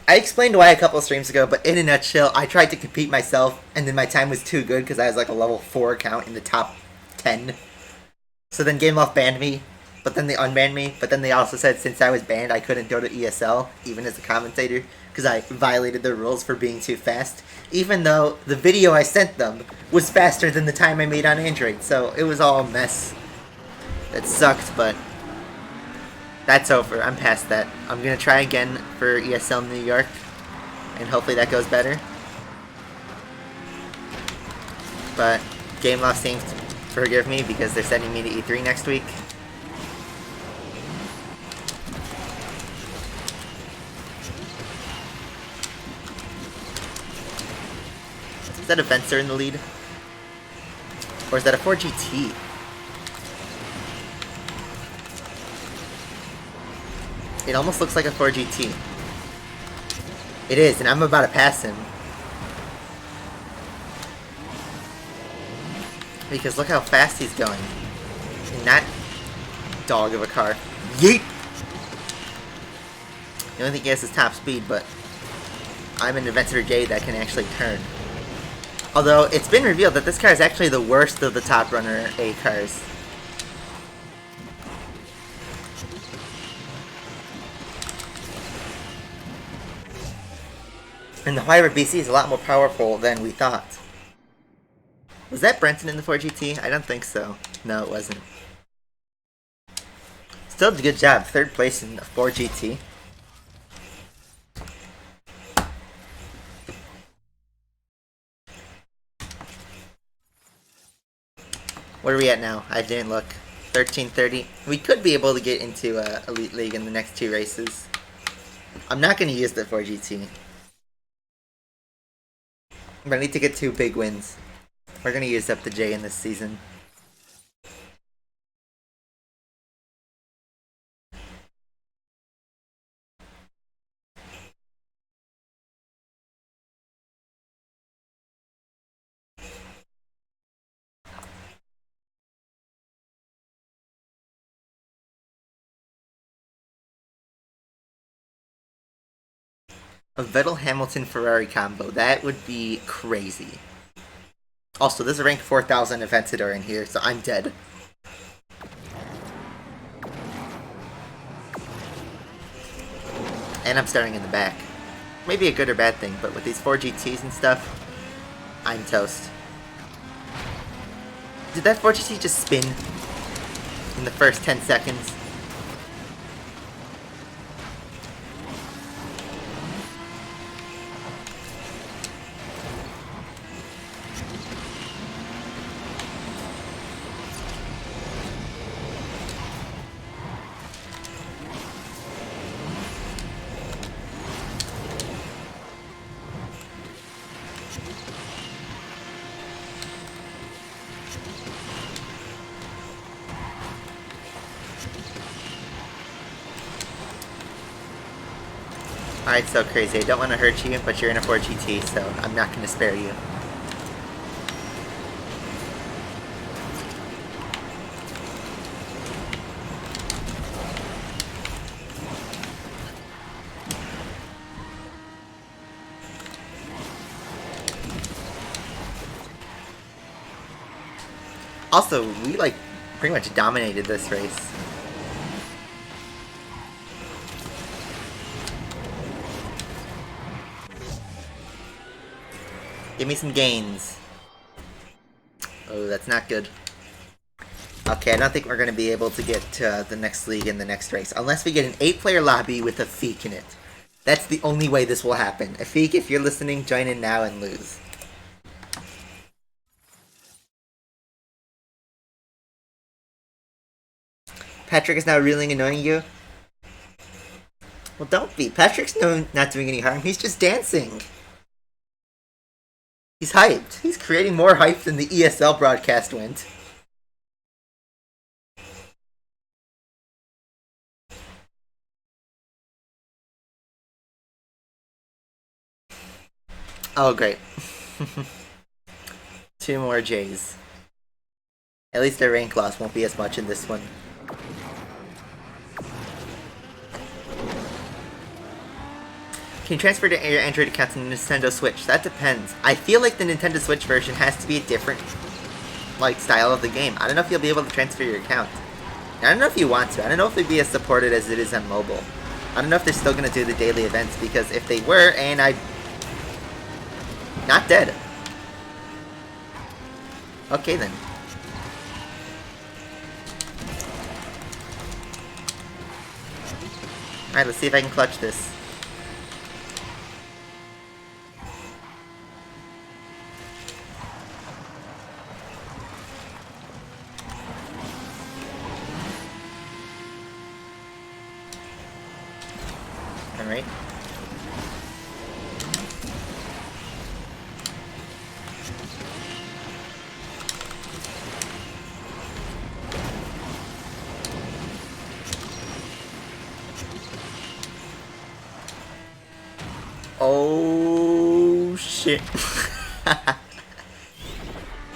explained why a couple streams ago, but in a nutshell, I tried to compete myself, and then my time was too good because I was like a level 4 account in the top 10. So then GameLoft banned me, but then they unbanned me, but then they also said since I was banned, I couldn't go to ESL, even as a commentator, because I violated their rules for being too fast, even though the video I sent them was faster than the time I made on Android, so it was all a mess. It sucked, but that's over. I'm past that. I'm gonna try again for ESL New York, and hopefully that goes better. But GameLoft seems to forgive me because they're sending me to E3 next week. Is that a Vencer in the lead? Or is that a 4GT? It almost looks like a 4GT. It is, and I'm about to pass him. Because look how fast he's going. In that dog of a car. Yeet! The only thing he has is top speed, but I'm an Aventador J that can actually turn. Although, it's been revealed that this car is actually the worst of the Top Runner A cars. And the Ł BC is a lot more powerful than we thought. Was that Brenton in the 4GT? I don't think so. No, it wasn't. Still did a good job. 3rd place in the 4GT. Where are we at now? I didn't look. 13:30. We could be able to get into Elite League in the next 2 races. I'm not going to use the 4GT. But I need to get 2 big wins. We're going to use up the J in this season. A Vettel-Hamilton-Ferrari combo. That would be crazy. Also, there's a rank 4000 Aventador in here, so I'm dead. And I'm starting in the back. Maybe a good or bad thing, but with these 4GTs and stuff, I'm toast. Did that 4GT just spin in the first 10 seconds? Alright, so crazy. I don't want to hurt you, but you're in a 4GT, so I'm not going to spare you. Also, we, like, pretty much dominated this race. Give me some gains. Oh, that's not good. Okay, I don't think we're going to be able to get to the next league in the next race. Unless we get an 8-player lobby with a Feek in it. That's the only way this will happen. Feek, if you're listening, join in now and lose. Patrick is now really annoying you? Well, don't be. Patrick's not doing any harm. He's just dancing. He's hyped. He's creating more hype than the ESL broadcast went. Oh, great. 2 more J's. At least their rank loss won't be as much in this one. Can you transfer your Android account to the Nintendo Switch? That depends. I feel like the Nintendo Switch version has to be a different, like, style of the game. I don't know if you'll be able to transfer your account. I don't know if you want to. I don't know if it'd be as supported as it is on mobile. I don't know if they're still gonna do the daily events, because if they were, and I... Not dead. Okay then. Alright, let's see if I can clutch this. Alright. Oh shit.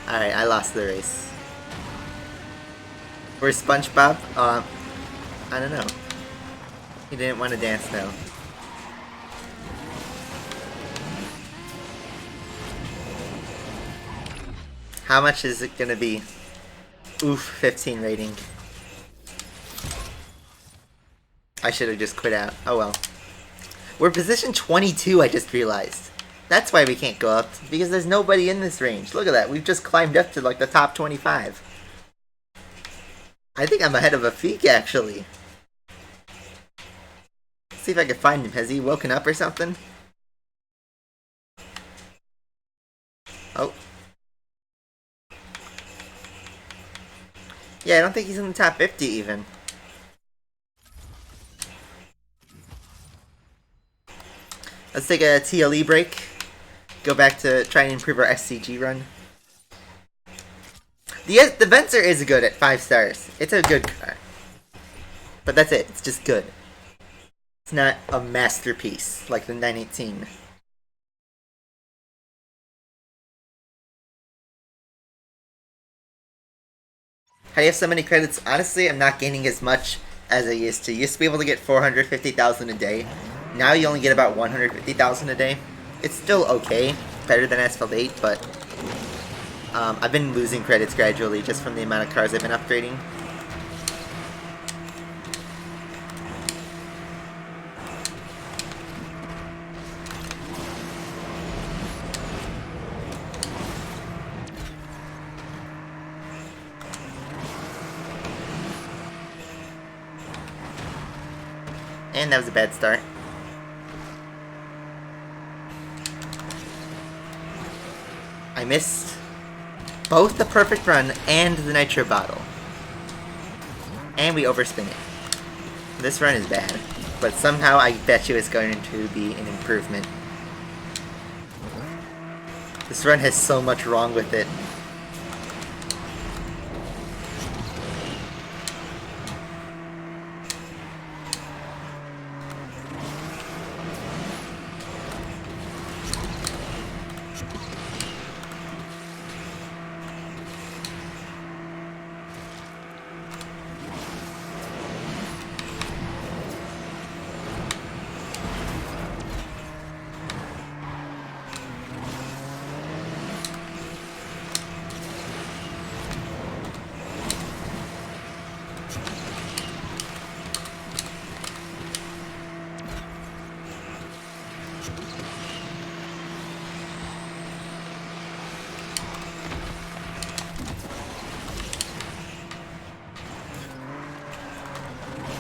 Alright, I lost the race. Where's SpongeBob? I don't know. He didn't want to dance now. How much is it gonna be? Oof, 15 rating. I should have just quit out. Oh well. We're position 22, I just realized. That's why we can't go up, because there's nobody in this range. Look at that, we've just climbed up to like the top 25. I think I'm ahead of a Afik, actually. Let's see if I can find him. Has he woken up or something? Oh. Yeah, I don't think he's in the top 50 even. Let's take a TLE break. Go back to try and improve our SCG run. The Venser is good at 5 stars. It's a good car. But that's it. It's just good. It's not a masterpiece like the 918. How do you have so many credits? Honestly, I'm not gaining as much as I used to. Used to be able to get 450,000 a day. Now you only get about 150,000 a day. It's still okay, better than Asphalt 8, but I've been losing credits gradually just from the amount of cars I've been upgrading. And that was a bad start. I missed both the perfect run and the nitro bottle. And we overspin it. This run is bad, but somehow I bet you it's going to be an improvement. This run has so much wrong with it.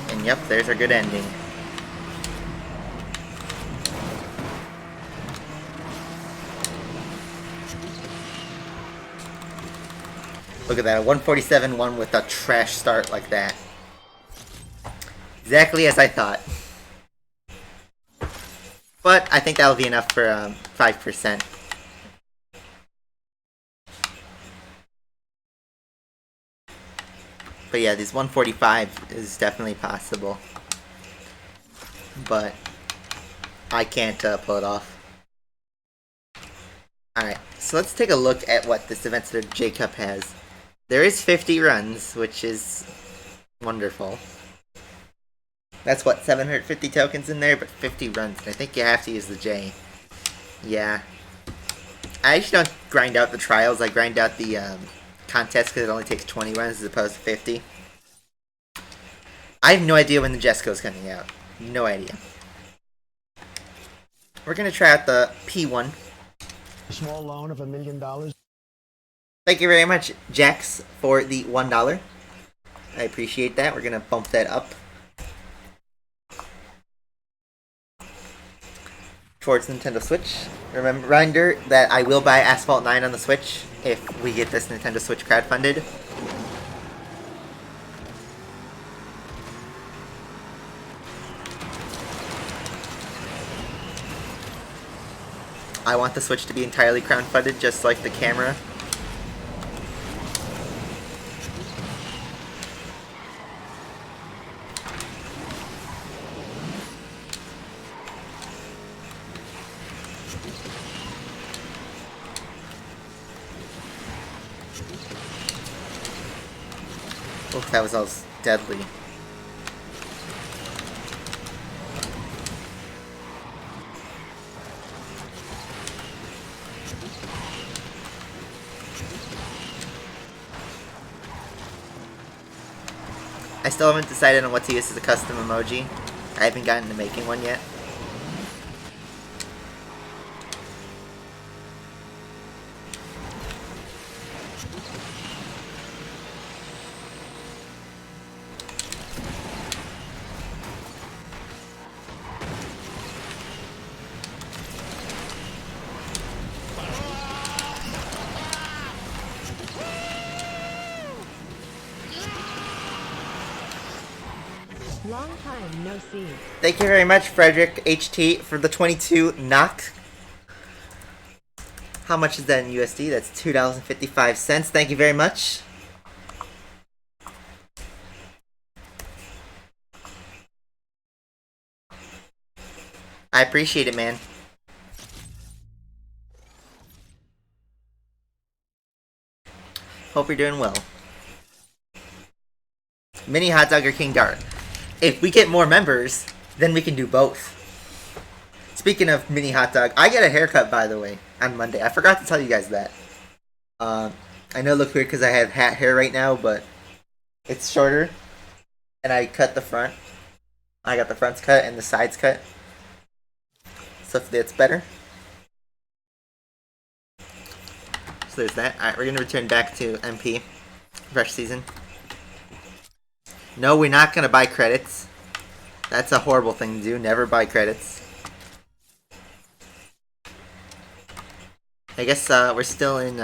And yep, there's our good ending. Look at that, a 147-1 with a trash start like that. Exactly as I thought. But I think that'll be enough for 5%. But yeah, these 145 is definitely possible. But I can't pull it off. Alright, so let's take a look at what this Aventador J Cup has. There is 50 runs, which is wonderful. That's what, 750 tokens in there, but 50 runs. And I think you have to use the J. Yeah. I actually don't grind out the trials. I grind out the contest because it only takes 20 runs as opposed to 50. I have no idea when the Jesco is coming out. No idea. We're going to try out the P1. A small loan of $1 million. Thank you very much, Jax, for the $1. I appreciate that. We're going to bump that up towards Nintendo Switch. Reminder that I will buy Asphalt 9 on the Switch if we get this Nintendo Switch crowdfunded. I want the Switch to be entirely crowdfunded, just like the camera. Oh, that was all deadly. I still haven't decided on what to use as a custom emoji. I haven't gotten to making one yet. Long time no see. Thank you very much, Frederick HT, for the 22 knock. How much is that in USD? That's $2.55. Thank you very much. I appreciate it, man. Hope you're doing well. Mini Hot Dog or King Dart? If we get more members, then we can do both. Speaking of Mini Hot Dog, I get a haircut, by the way, on Monday. I forgot to tell you guys that. I know it looks weird because I have hat hair right now, but it's shorter. And I cut the front. I got the fronts cut and the sides cut. So that's better. So there's that. Alright, we're going to return back to MP. Fresh season. No, we're not going to buy credits. That's a horrible thing to do. Never buy credits. I guess we're still in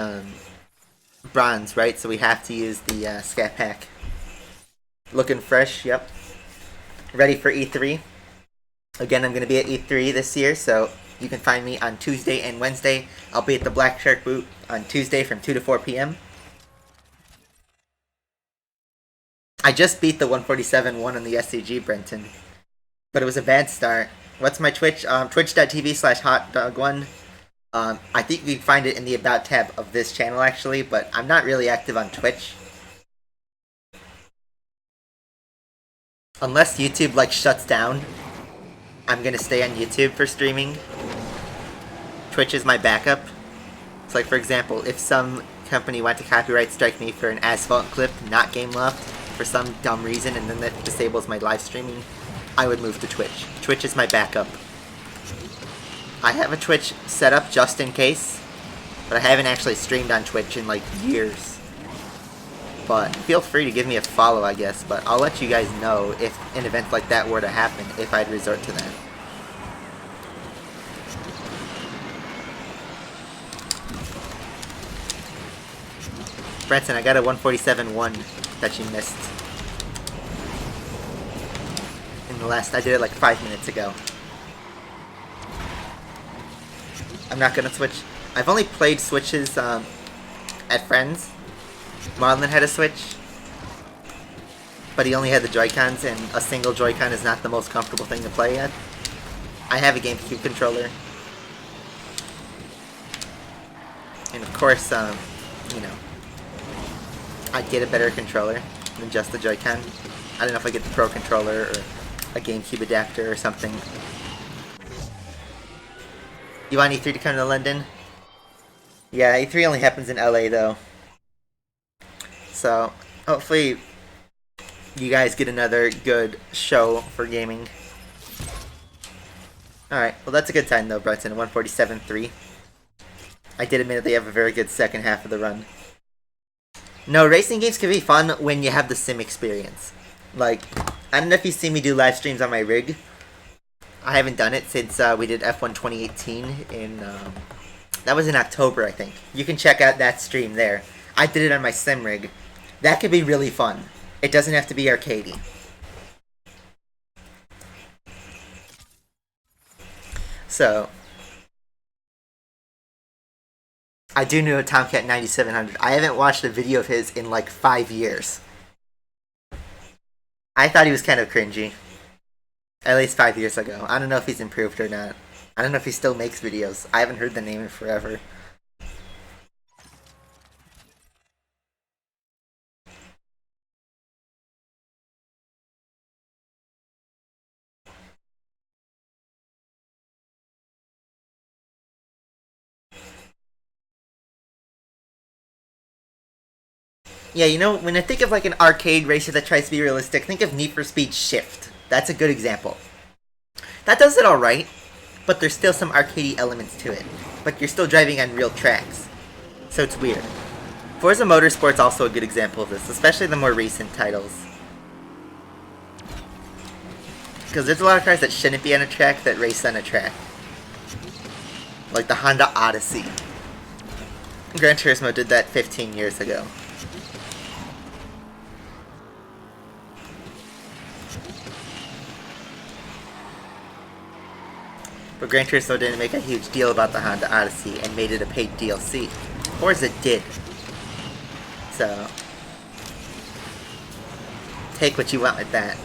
bronze, right? So we have to use the scat pack. Looking fresh, yep. Ready for E3. Again, I'm going to be at E3 this year, so you can find me on Tuesday and Wednesday. I'll be at the Black Shark booth on Tuesday from 2 to 4 p.m. I just beat the 147-1 on the SCG, Brenton. But it was a bad start. What's my Twitch? Twitch.tv/hotdog1. I think you can find it in the About tab of this channel, actually, but I'm not really active on Twitch. Unless YouTube, like, shuts down, I'm gonna stay on YouTube for streaming. Twitch is my backup. It's like, for example, if some company went to copyright strike me for an Asphalt clip, not Gameloft, for some dumb reason, and then that disables my live streaming, I would move to Twitch. Twitch is my backup. I have a Twitch set up just in case, but I haven't actually streamed on Twitch in like years. But feel free to give me a follow, I guess, but I'll let you guys know if an event like that were to happen, if I'd resort to that. Brenton, I got a 147-1 that you missed. In the last, I did it like 5 minutes ago. I'm not gonna switch. I've only played Switches at friends. Marlon had a Switch, but he only had the Joy-Cons, and a single Joy-Con is not the most comfortable thing to play at. I have a GameCube controller. And of course, you know, I'd get a better controller than just the Joy-Con. I don't know if I get the Pro controller or a GameCube adapter or something. You want E3 to come to London? Yeah, E3 only happens in LA though. So, hopefully you guys get another good show for gaming. Alright, well that's a good time though, Brenton. 147.3. I did admittedly have a very good second half of the run. No, racing games can be fun when you have the sim experience. Like, I don't know if you've seen me do live streams on my rig. I haven't done it since we did F1 2018 in, that was in October, I think. You can check out that stream there. I did it on my sim rig. That could be really fun. It doesn't have to be arcadey. So, I do know Tomcat 9700. I haven't watched a video of his in like 5 years. I thought he was kind of cringy. At least 5 years ago. I don't know if he's improved or not. I don't know if he still makes videos. I haven't heard the name in forever. Yeah, you know, when I think of like an arcade racer that tries to be realistic, think of Need for Speed Shift. That's a good example. That does it alright, but there's still some arcadey elements to it. But you're still driving on real tracks. So it's weird. Forza Motorsport's also a good example of this, especially the more recent titles. Because there's a lot of cars that shouldn't be on a track that race on a track. Like the Honda Odyssey. Gran Turismo did that 15 years ago. But Gran Turismo didn't make a huge deal about the Honda Odyssey and made it a paid DLC. Forza did. So, take what you want with that.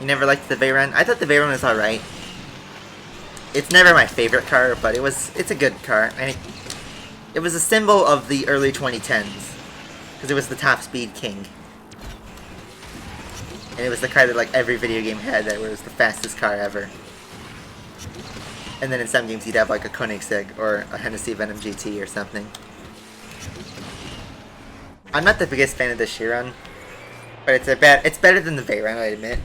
You never liked the Veyron? I thought the Veyron was alright. It's never my favorite car, but it's a good car. And it was a symbol of the early 2010s. Because it was the top speed king. And it was the car that like every video game had that was the fastest car ever. And then in some games you'd have like a Koenigsegg or a Hennessy Venom GT or something. I'm not the biggest fan of the Chiron. But it's better than the Veyron, I admit.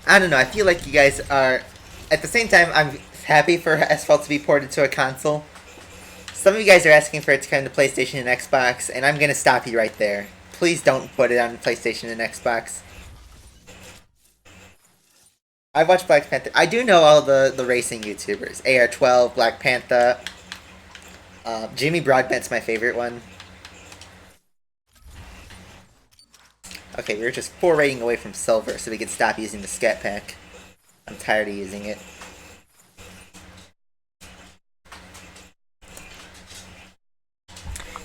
I don't know, I feel like you guys are... At the same time, I'm happy for Asphalt to be ported to a console. Some of you guys are asking for it to come to PlayStation and Xbox, and I'm gonna stop you right there. Please don't put it on PlayStation and Xbox. I've watched Black Panther. I do know all the racing YouTubers. AR12, Black Panther. Jimmy Broadbent's my favorite one. Okay, we're just 4 rating away from silver, so we can stop using the scat pack. I'm tired of using it.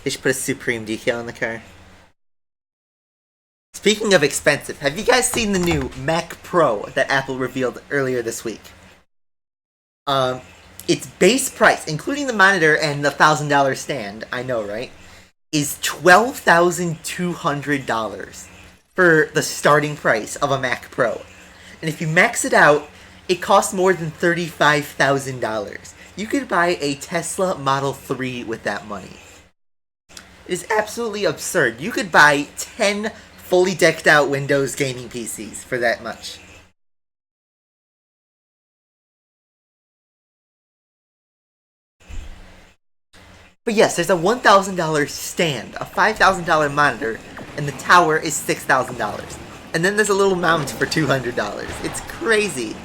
They should put a Supreme decal on the car. Speaking of expensive, have you guys seen the new Mac Pro that Apple revealed earlier this week? Its base price, including the monitor and the $1,000 stand, I know, right? Is $12,200 for the starting price of a Mac Pro. And if you max it out, it costs more than $35,000. You could buy a Tesla Model 3 with that money. It is absolutely absurd. You could buy 10 fully decked out Windows gaming PCs for that much. But yes, there's a $1,000 stand, a $5,000 monitor, and the tower is $6,000. And then there's a little mount for $200. It's crazy.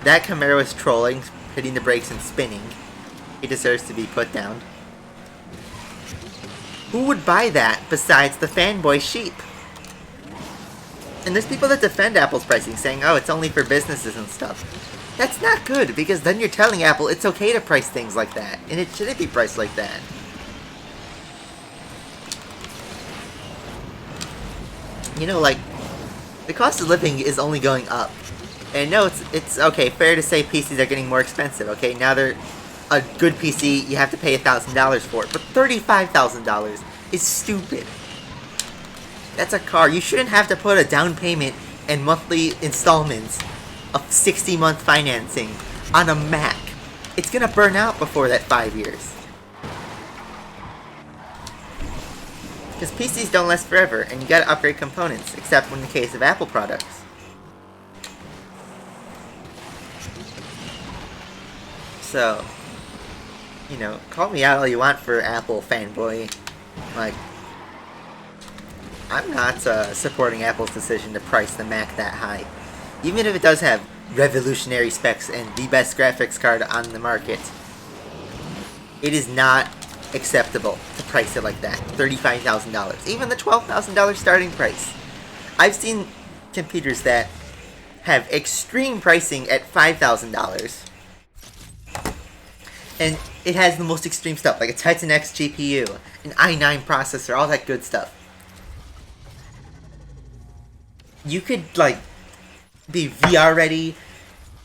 That Camaro is trolling, hitting the brakes and spinning. He deserves to be put down. Who would buy that besides the fanboy sheep? And there's people that defend Apple's pricing, saying, oh, it's only for businesses and stuff. That's not good, because then you're telling Apple it's okay to price things like that, and it shouldn't be priced like that. you know, like, the cost of living is only going up. And no, it's okay, fair to say PCs are getting more expensive, okay? Now they're a good PC, you have to pay $1,000 for it, but $35,000 is stupid. That's a car. You shouldn't have to put a down payment and monthly installments of 60-month financing on a Mac. It's gonna burn out before that 5 years. Because PCs don't last forever, and you gotta upgrade components, except in the case of Apple products. So, you know, call me out all you want for Apple fanboy. Like, I'm not supporting Apple's decision to price the Mac that high. Even if it does have revolutionary specs and the best graphics card on the market, it is not acceptable to price it like that. $35,000. Even the $12,000 starting price. I've seen computers that have extreme pricing at $5,000. And it has the most extreme stuff, like a Titan X GPU, an i9 processor, all that good stuff. You could, like, be VR ready,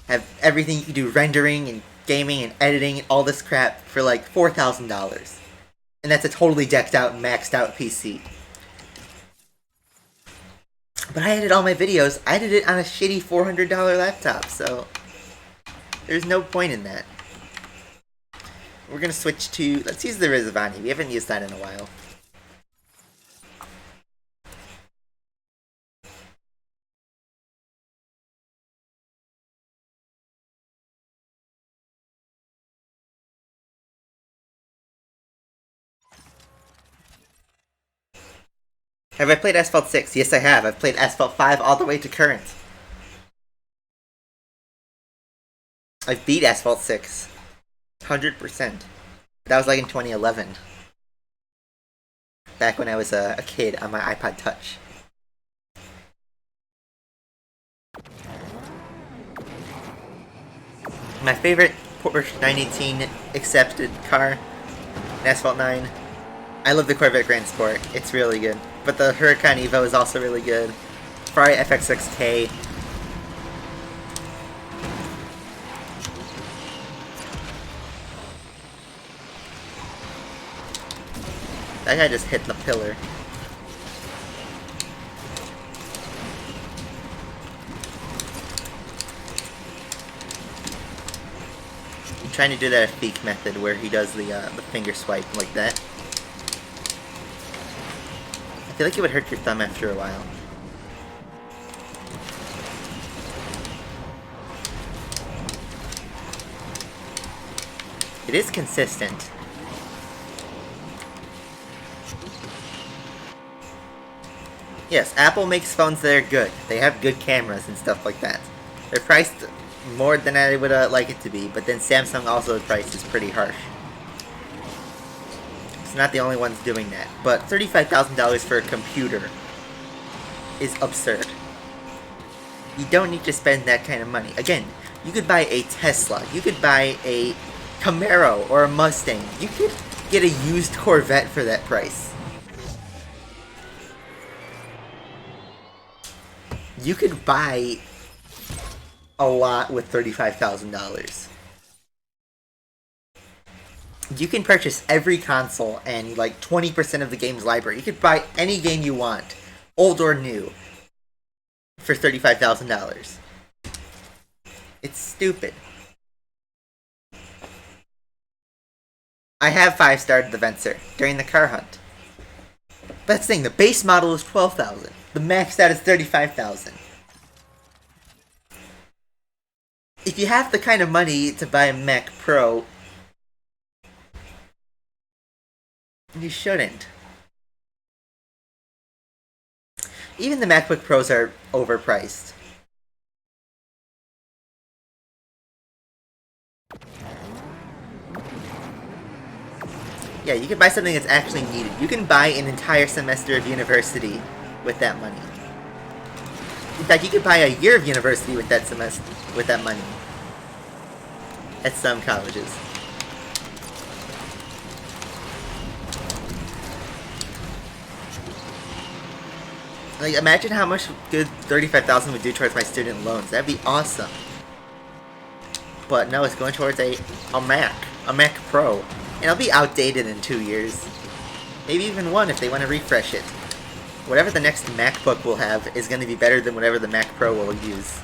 have everything, you can do rendering and gaming and editing and all this crap for like $4,000. And that's a totally decked out, maxed out PC. But I edit all my videos, I did it on a shitty $400 laptop, so there's no point in that. We're gonna switch to, let's use the Rizvani. We haven't used that in a while. Have I played Asphalt 6? Yes, I have. I've played Asphalt 5 all the way to current. I've beat Asphalt 6. 100%. That was like in 2011. Back when I was a kid on my iPod Touch. My favorite Porsche 918 accepted car in Asphalt 9. I love the Corvette Grand Sport. It's really good. But the Huracan Evo is also really good. Ferrari FX6K. That guy just hit the pillar. I'm trying to do that Feek method where he does the finger swipe like that. I feel like it would hurt your thumb after a while. It is consistent. Yes, Apple makes phones that are good. They have good cameras and stuff like that. They're priced more than I would like it to be, but then Samsung also prices pretty harsh. It's not the only ones doing that, but $35,000 for a computer is absurd. You don't need to spend that kind of money. Again, you could buy a Tesla, you could buy a Camaro or a Mustang. You could get a used Corvette for that price. You could buy a lot with $35,000. You can purchase every console and like 20% of the game's library. You could buy any game you want, old or new, for $35,000. It's stupid. I have 5-starred the Vencer during the car hunt. But that's the thing, the base model is $12,000. The maxed out is $35,000. If you have the kind of money to buy a Mac Pro, you shouldn't. Even the MacBook Pros are overpriced. Yeah, you can buy something that's actually needed. You can buy an entire semester of university with that money. In fact, you could buy a year of university with that semester, with that money. At some colleges. Like, imagine how much good 35,000 would do towards my student loans. That'd be awesome. But no, it's going towards a Mac Pro. And it'll be outdated in 2 years. Maybe even 1 if they want to refresh it. Whatever the next MacBook will have is going to be better than whatever the Mac Pro will use.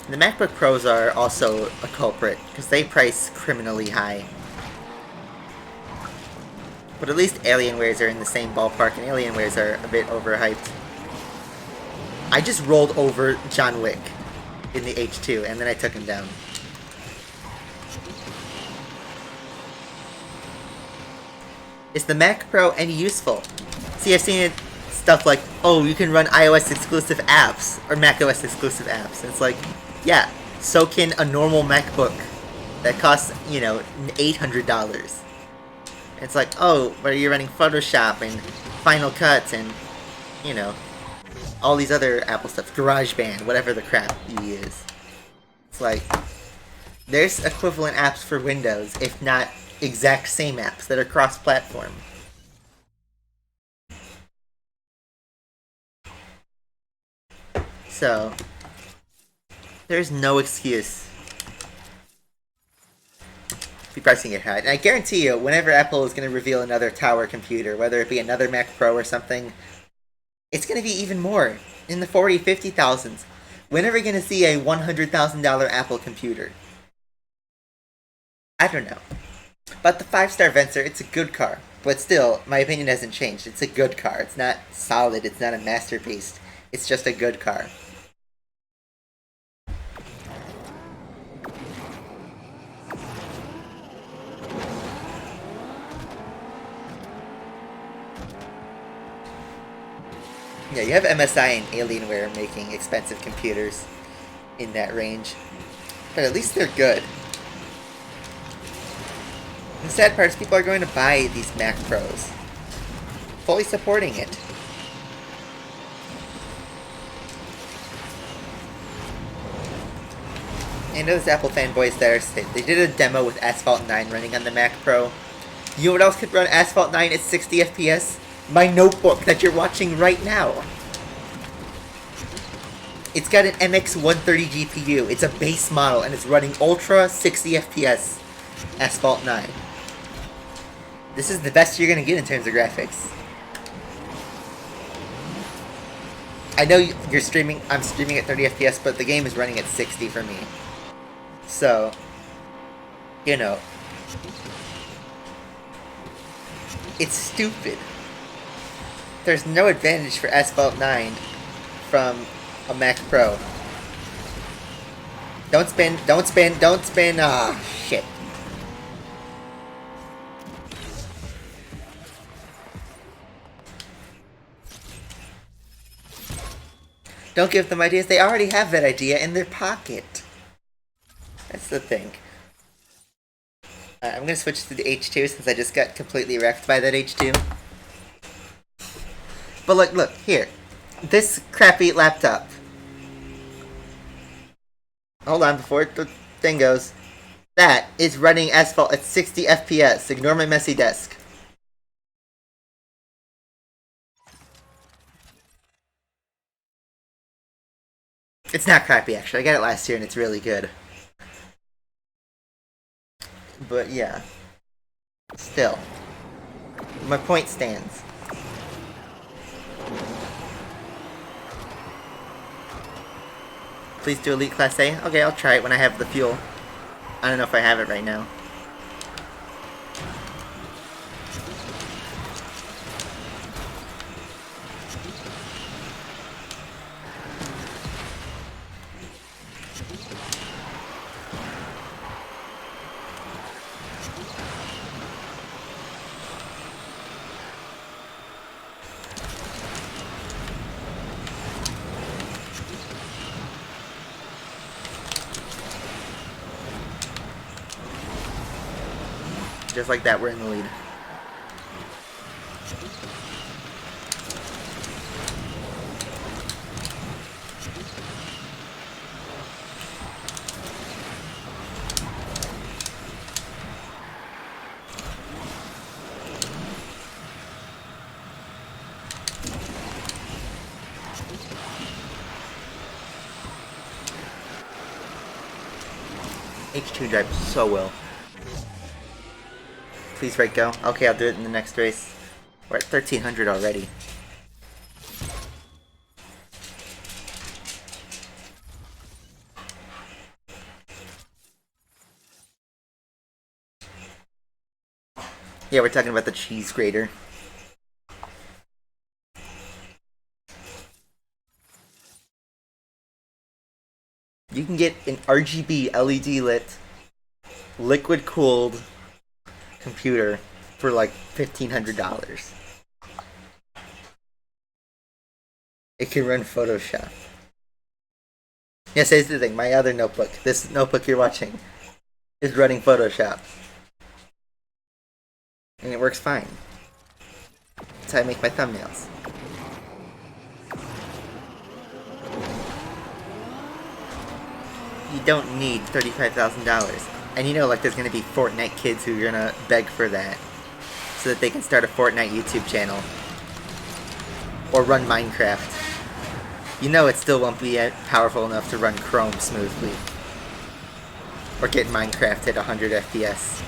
The MacBook Pros are also a culprit, because they price criminally high. But at least Alienwares are in the same ballpark, and Alienwares are a bit overhyped. I just rolled over John Wick in the H2, and then I took him down. Is the Mac Pro any useful? See, I've seen it, stuff like, oh, you can run iOS exclusive apps, or macOS exclusive apps. And it's like, yeah, so can a normal MacBook that costs, you know, $800. It's like, oh, but you're running Photoshop and Final Cut and, you know, all these other Apple stuff, GarageBand, whatever the crap you use. It's like, there's equivalent apps for Windows, if not exact same apps that are cross-platform. So, there's no excuse to be pricing it high. And I guarantee you, whenever Apple is going to reveal another tower computer, whether it be another Mac Pro or something, it's going to be even more, in the 40, 50,000s. When are we going to see a $100,000 Apple computer? I don't know. But the 5-star Vencer, it's a good car. But still, my opinion hasn't changed. It's a good car. It's not solid. It's not a masterpiece. It's just a good car. Yeah, you have MSI and Alienware making expensive computers in that range. But at least they're good. And the sad part is people are going to buy these Mac Pros. Fully supporting it. I know there's Apple fanboys that are... They did a demo with Asphalt 9 running on the Mac Pro. You know what else could run Asphalt 9 at 60 FPS? My notebook that you're watching right now. It's got an MX130 GPU. It's a base model and it's running Ultra 60 FPS Asphalt 9. This is the best you're gonna get in terms of graphics. I know you're streaming, I'm streaming at 30 FPS, but the game is running at 60 for me. So, you know, it's stupid. There's no advantage for Asphalt 9 from a Mac Pro. Don't spin, ah, shit. Don't give them ideas, they already have that idea in their pocket. That's the thing. I'm gonna switch to the H2 since I just got completely wrecked by that H2. But look, here. This crappy laptop. Hold on, before the thing goes. That is running Asphalt at 60 FPS. Ignore my messy desk. It's not crappy, actually. I got it last year and it's really good. But yeah. Still. My point stands. Please do Elite Class A. Okay, I'll try it when I have the fuel. I don't know if I have it right now. Just like that, we're in the lead. H2 drives so well. Please, right, go. Okay, I'll do it in the next race. We're at 1300 already. Yeah, we're talking about the cheese grater. You can get an RGB LED lit, liquid cooled computer for like $1,500. It can run Photoshop. Yes, here's the thing. My other notebook, this notebook you're watching, is running Photoshop. And it works fine. That's how I make my thumbnails. You don't need $35,000. And you know, like, there's gonna be Fortnite kids who are gonna beg for that. So that they can start a Fortnite YouTube channel. Or run Minecraft. You know it still won't be powerful enough to run Chrome smoothly. Or get Minecraft at 100 FPS.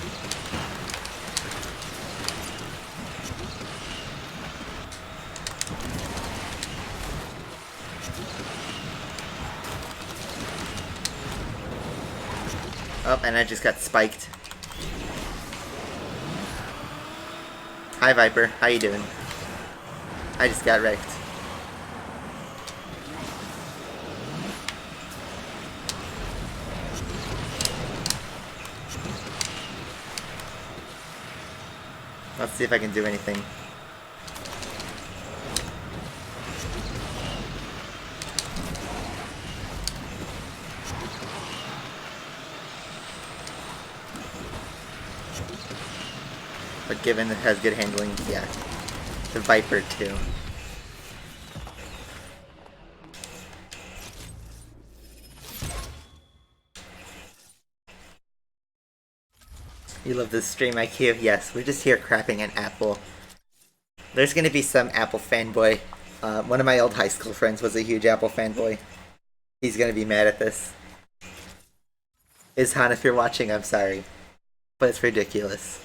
Oh, and I just got spiked. Hi Viper, how you doing? I just got wrecked. Let's see if I can do anything. But given it has good handling, yeah. The Viper too. You love this stream, IQ? Yes, we're just here crapping an Apple. There's gonna be some Apple fanboy. One of my old high school friends was a huge Apple fanboy. He's gonna be mad at this. Ishan, if you're watching, I'm sorry. But it's ridiculous.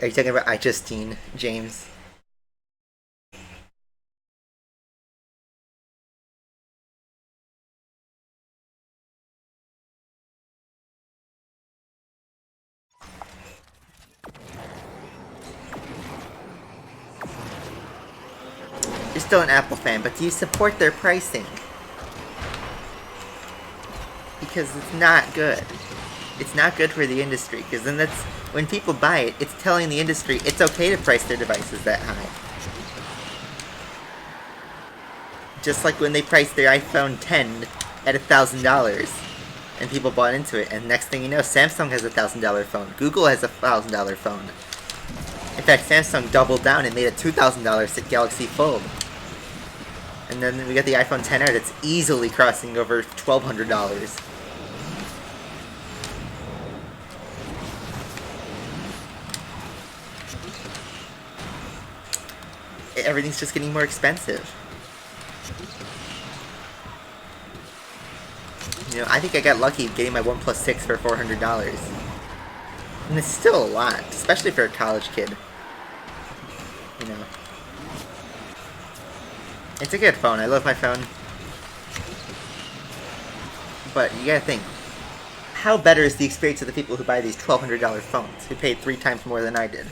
Are you talking about iJustine, James? You're still an Apple fan, but do you support their pricing? Because it's not good. It's not good for the industry, because then that's, when people buy it, it's telling the industry it's okay to price their devices that high. Just like when they priced their iPhone 10 at $1,000, and people bought into it, and next thing you know, Samsung has a $1,000 phone, Google has a $1,000 phone. In fact, Samsung doubled down and made a $2,000 Galaxy Fold. And then we got the iPhone XR that's easily crossing over $1,200. Everything's just getting more expensive. You know, I think I got lucky getting my OnePlus 6 for $400. And it's still a lot, especially for a college kid. You know. It's a good phone, I love my phone. But you gotta think, how better is the experience of the people who buy these $1,200 phones, who paid 3 times more than I did?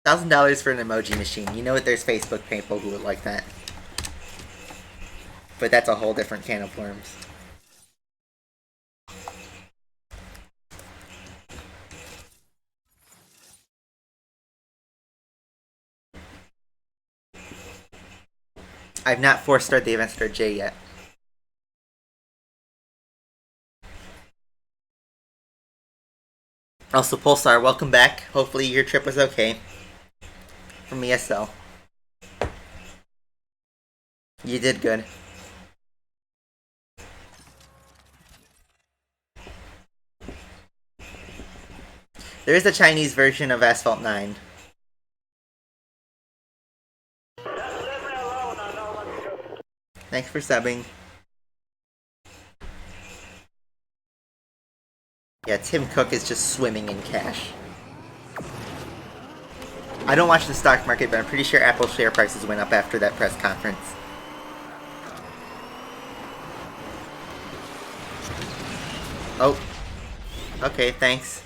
$1,000 for an emoji machine. You know what? There's Facebook people who would like that. But that's a whole different can of worms. I've not 4-starred the Aventador J yet. Also, Pulsar, welcome back. Hopefully your trip was okay. From ESL. You did good. 'Cause There is a Chinese version of Asphalt 9. Thanks for subbing. Yeah, Tim Cook is just swimming in cash. I don't watch the stock market, but I'm pretty sure Apple share prices went up after that press conference. Oh. Okay, thanks.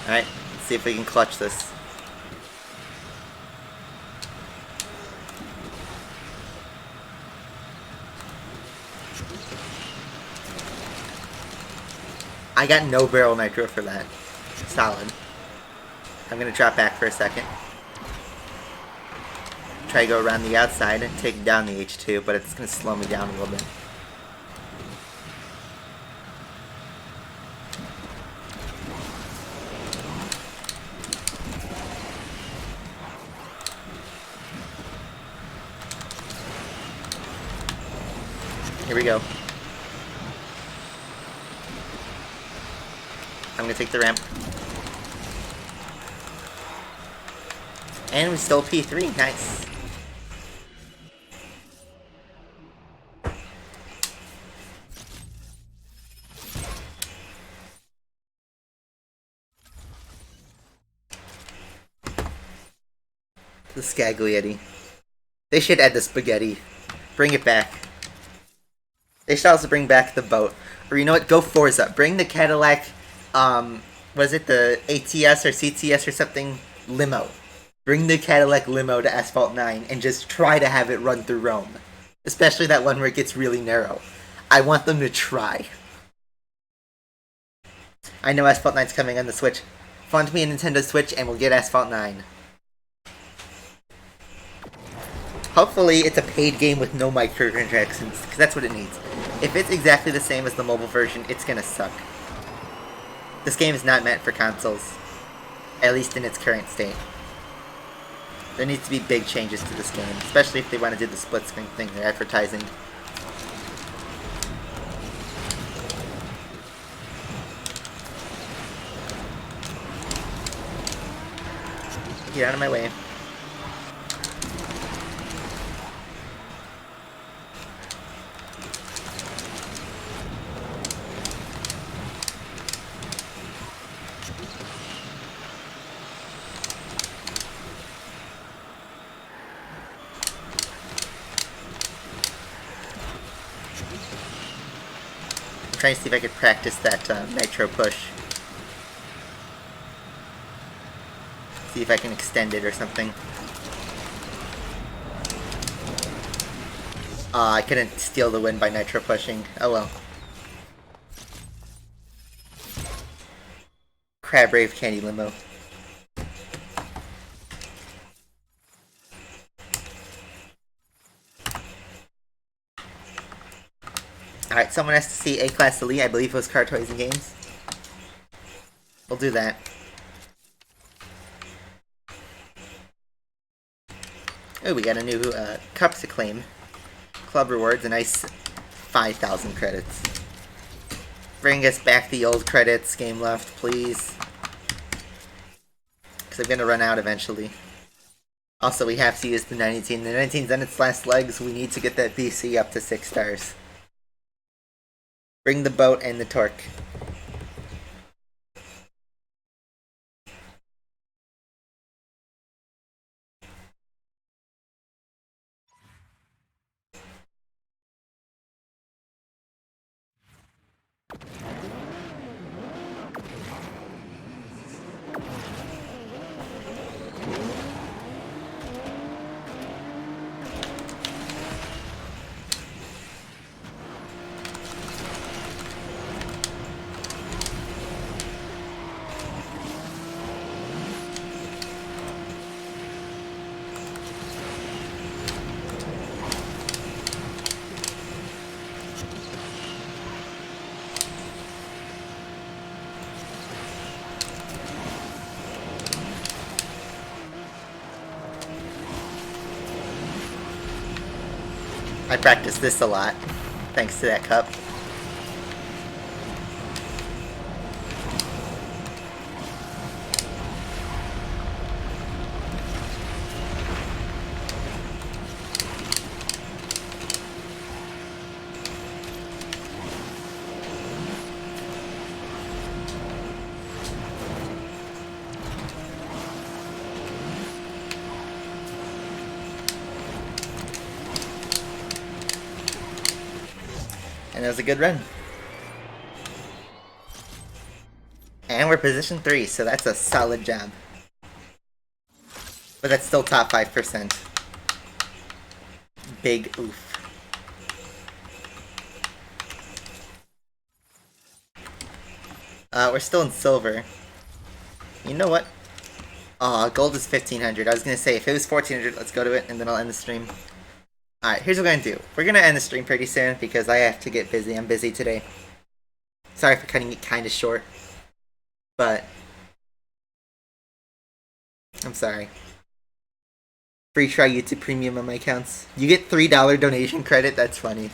Alright, let's see if we can clutch this. I got no barrel nitro for that. Solid. I'm gonna drop back for a second. Try to go around the outside and take down the H2, but it's gonna slow me down a little bit. Here we go. I'm gonna take the ramp. And we stole P3, nice. The Scaglietti. They should add the spaghetti. Bring it back. They should also bring back the boat. Or you know what, go Forza. Bring the Cadillac, was it the ATS or CTS or something? Limo. Bring the Cadillac limo to Asphalt 9 and just try to have it run through Rome. Especially that one where it gets really narrow. I want them to try. I know Asphalt 9's coming on the Switch. Fund me a Nintendo Switch and we'll get Asphalt 9. Hopefully it's a paid game with no microtransactions, because that's what it needs. If it's exactly the same as the mobile version, it's gonna suck. This game is not meant for consoles. At least in its current state. There needs to be big changes to this game, especially if they want to do the split screen thing they're advertising. Get out of my way. Trying to see if I could practice that nitro push. See if I can extend it or something. I couldn't steal the win by nitro pushing. Oh well. Crab Rave Candy Limo. Alright, someone has to see A-Class Elite. I believe it was Car Toys and Games. We'll do that. Oh, we got a new Cups to claim. Club rewards, a nice 5,000 credits. Bring us back the old credits. Game left, please. Because I'm going to run out eventually. Also, we have to use the 19. The 19's on its last legs. We need to get that BC up to 6 stars. Bring the boat and the torque. I practice this a lot, thanks to that cup. And it was a good run. And we're position 3, so that's a solid job. But that's still top 5%. Big oof. We're still in silver. You know what? Aw, gold is 1500. I was gonna say, if it was 1400, let's go to it, and then I'll end the stream. Alright, here's what we're gonna do. We're gonna end the stream pretty soon, because I have to get busy. I'm busy today. Sorry for cutting it kinda short. But I'm sorry. Free try YouTube Premium on my accounts. You get $3 donation credit, that's funny.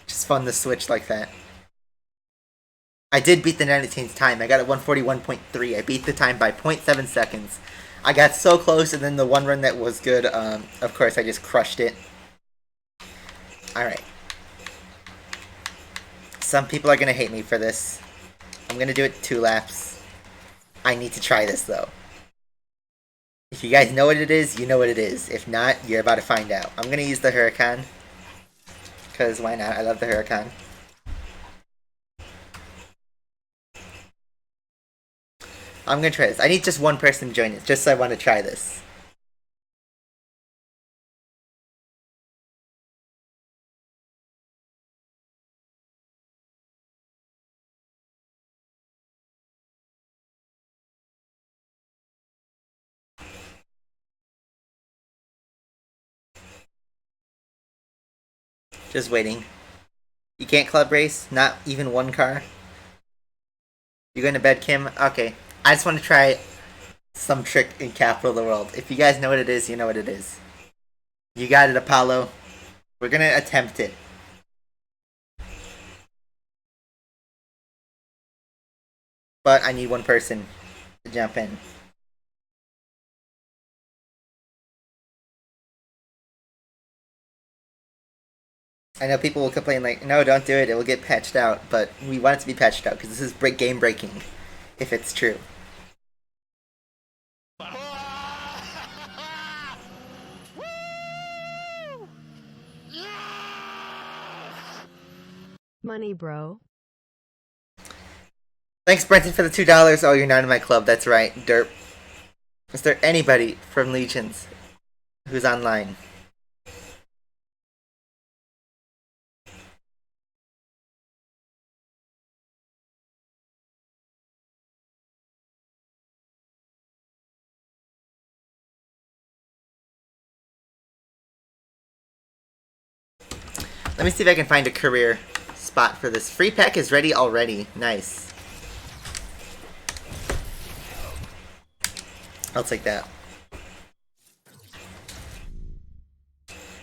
Just fun to switch like that. I did beat the 19th time. I got it 141.3. I beat the time by 0.7 seconds. I got so close, and then the one run that was good, of course, I just crushed it. Alright. Some people are gonna hate me for this. I'm gonna do it 2 laps. I need to try this, though. If you guys know what it is, you know what it is. If not, you're about to find out. I'm gonna use the Huracan. Because why not? I love the Huracan. I'm gonna try this. I need just one person to join us, just so I want to try this. Just waiting. You can't club race? Not even one car? You going to bed, Kim? Okay. I just want to try some trick in Capital of the World. If you guys know what it is, you know what it is. You got it, Apollo. We're gonna attempt it. But I need one person to jump in. I know people will complain like, no, don't do it, it will get patched out. But we want it to be patched out because this is game breaking, if it's true. Money, bro. Thanks, Brenton, for the $2. Oh, you're not in my club. That's right, derp. Is there anybody from Legions who's online? Let me see if I can find a career spot for this. Free pack is ready already. Nice. I'll take that.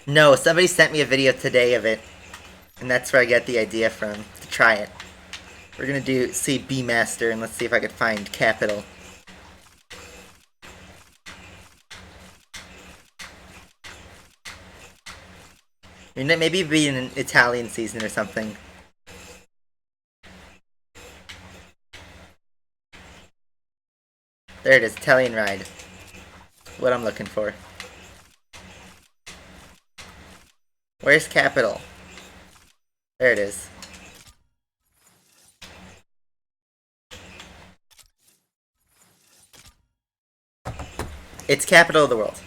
No, somebody sent me a video today of it. And that's where I get the idea from, to try it. We're gonna see B Master, and let's see if I could find Capital. Maybe be in an Italian season or something. There it is, Italian ride. What I'm looking for. Where's Capital? There it is. It's Capital of the World.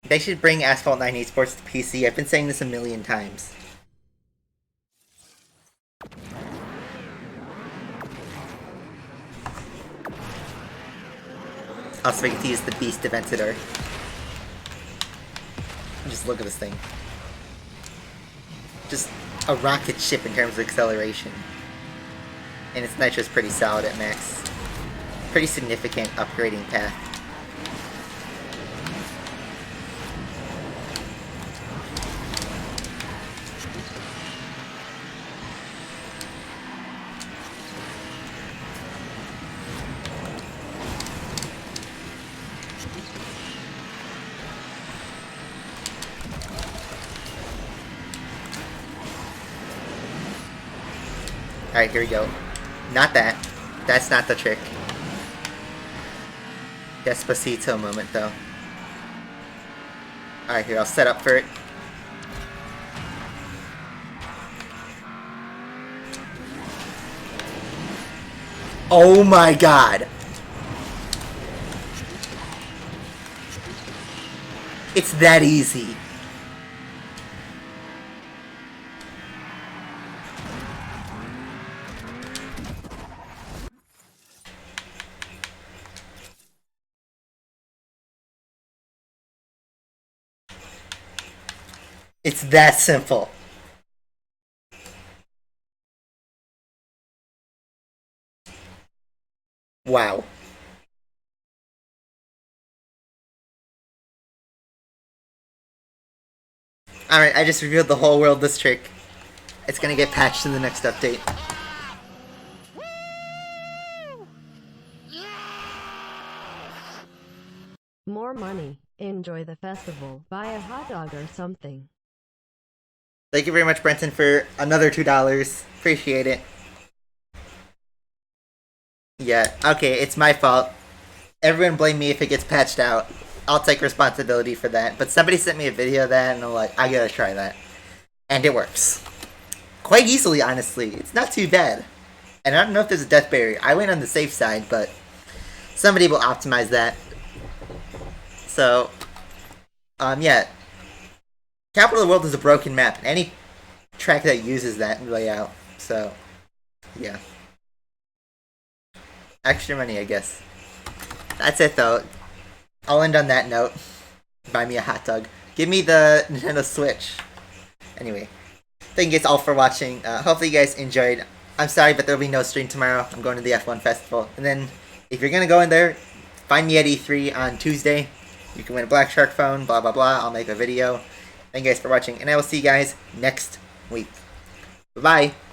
They should bring Asphalt 9 Esports to PC. I've been saying this a million times. Spaghetti is the beast Aventador. Just look at this thing. Just a rocket ship in terms of acceleration. and its nitro is pretty solid at max. Pretty significant upgrading path. Alright, here we go. Not that. That's not the trick. Despacito moment, though. Alright, here, I'll set up for it. Oh my god! It's that easy. It's that simple. Wow. Alright, I just revealed the whole world this trick. It's gonna get patched in the next update. More money. Enjoy the festival. Buy a hot dog or something. Thank you very much, Brenton, for another $2. Appreciate it. Yeah, okay, it's my fault. Everyone blame me if it gets patched out. I'll take responsibility for that. But somebody sent me a video of that, and I'm like, I gotta try that. And it works. Quite easily, honestly. It's not too bad. And I don't know if there's a death barrier. I went on the safe side, but somebody will optimize that. So, yeah. Capital of the World is a broken map. Any track that uses that layout. So, yeah. Extra money, I guess. That's it, though. I'll end on that note. Buy me a hot dog. Give me the Nintendo Switch. Anyway. Thank you guys all for watching. Hopefully you guys enjoyed. I'm sorry, but there'll be no stream tomorrow. I'm going to the F1 Festival. And then, if you're gonna go in there, find me at E3 on Tuesday. You can win a Black Shark phone, blah blah blah. I'll make a video. Thank you guys for watching, and I will see you guys next week. Bye-bye.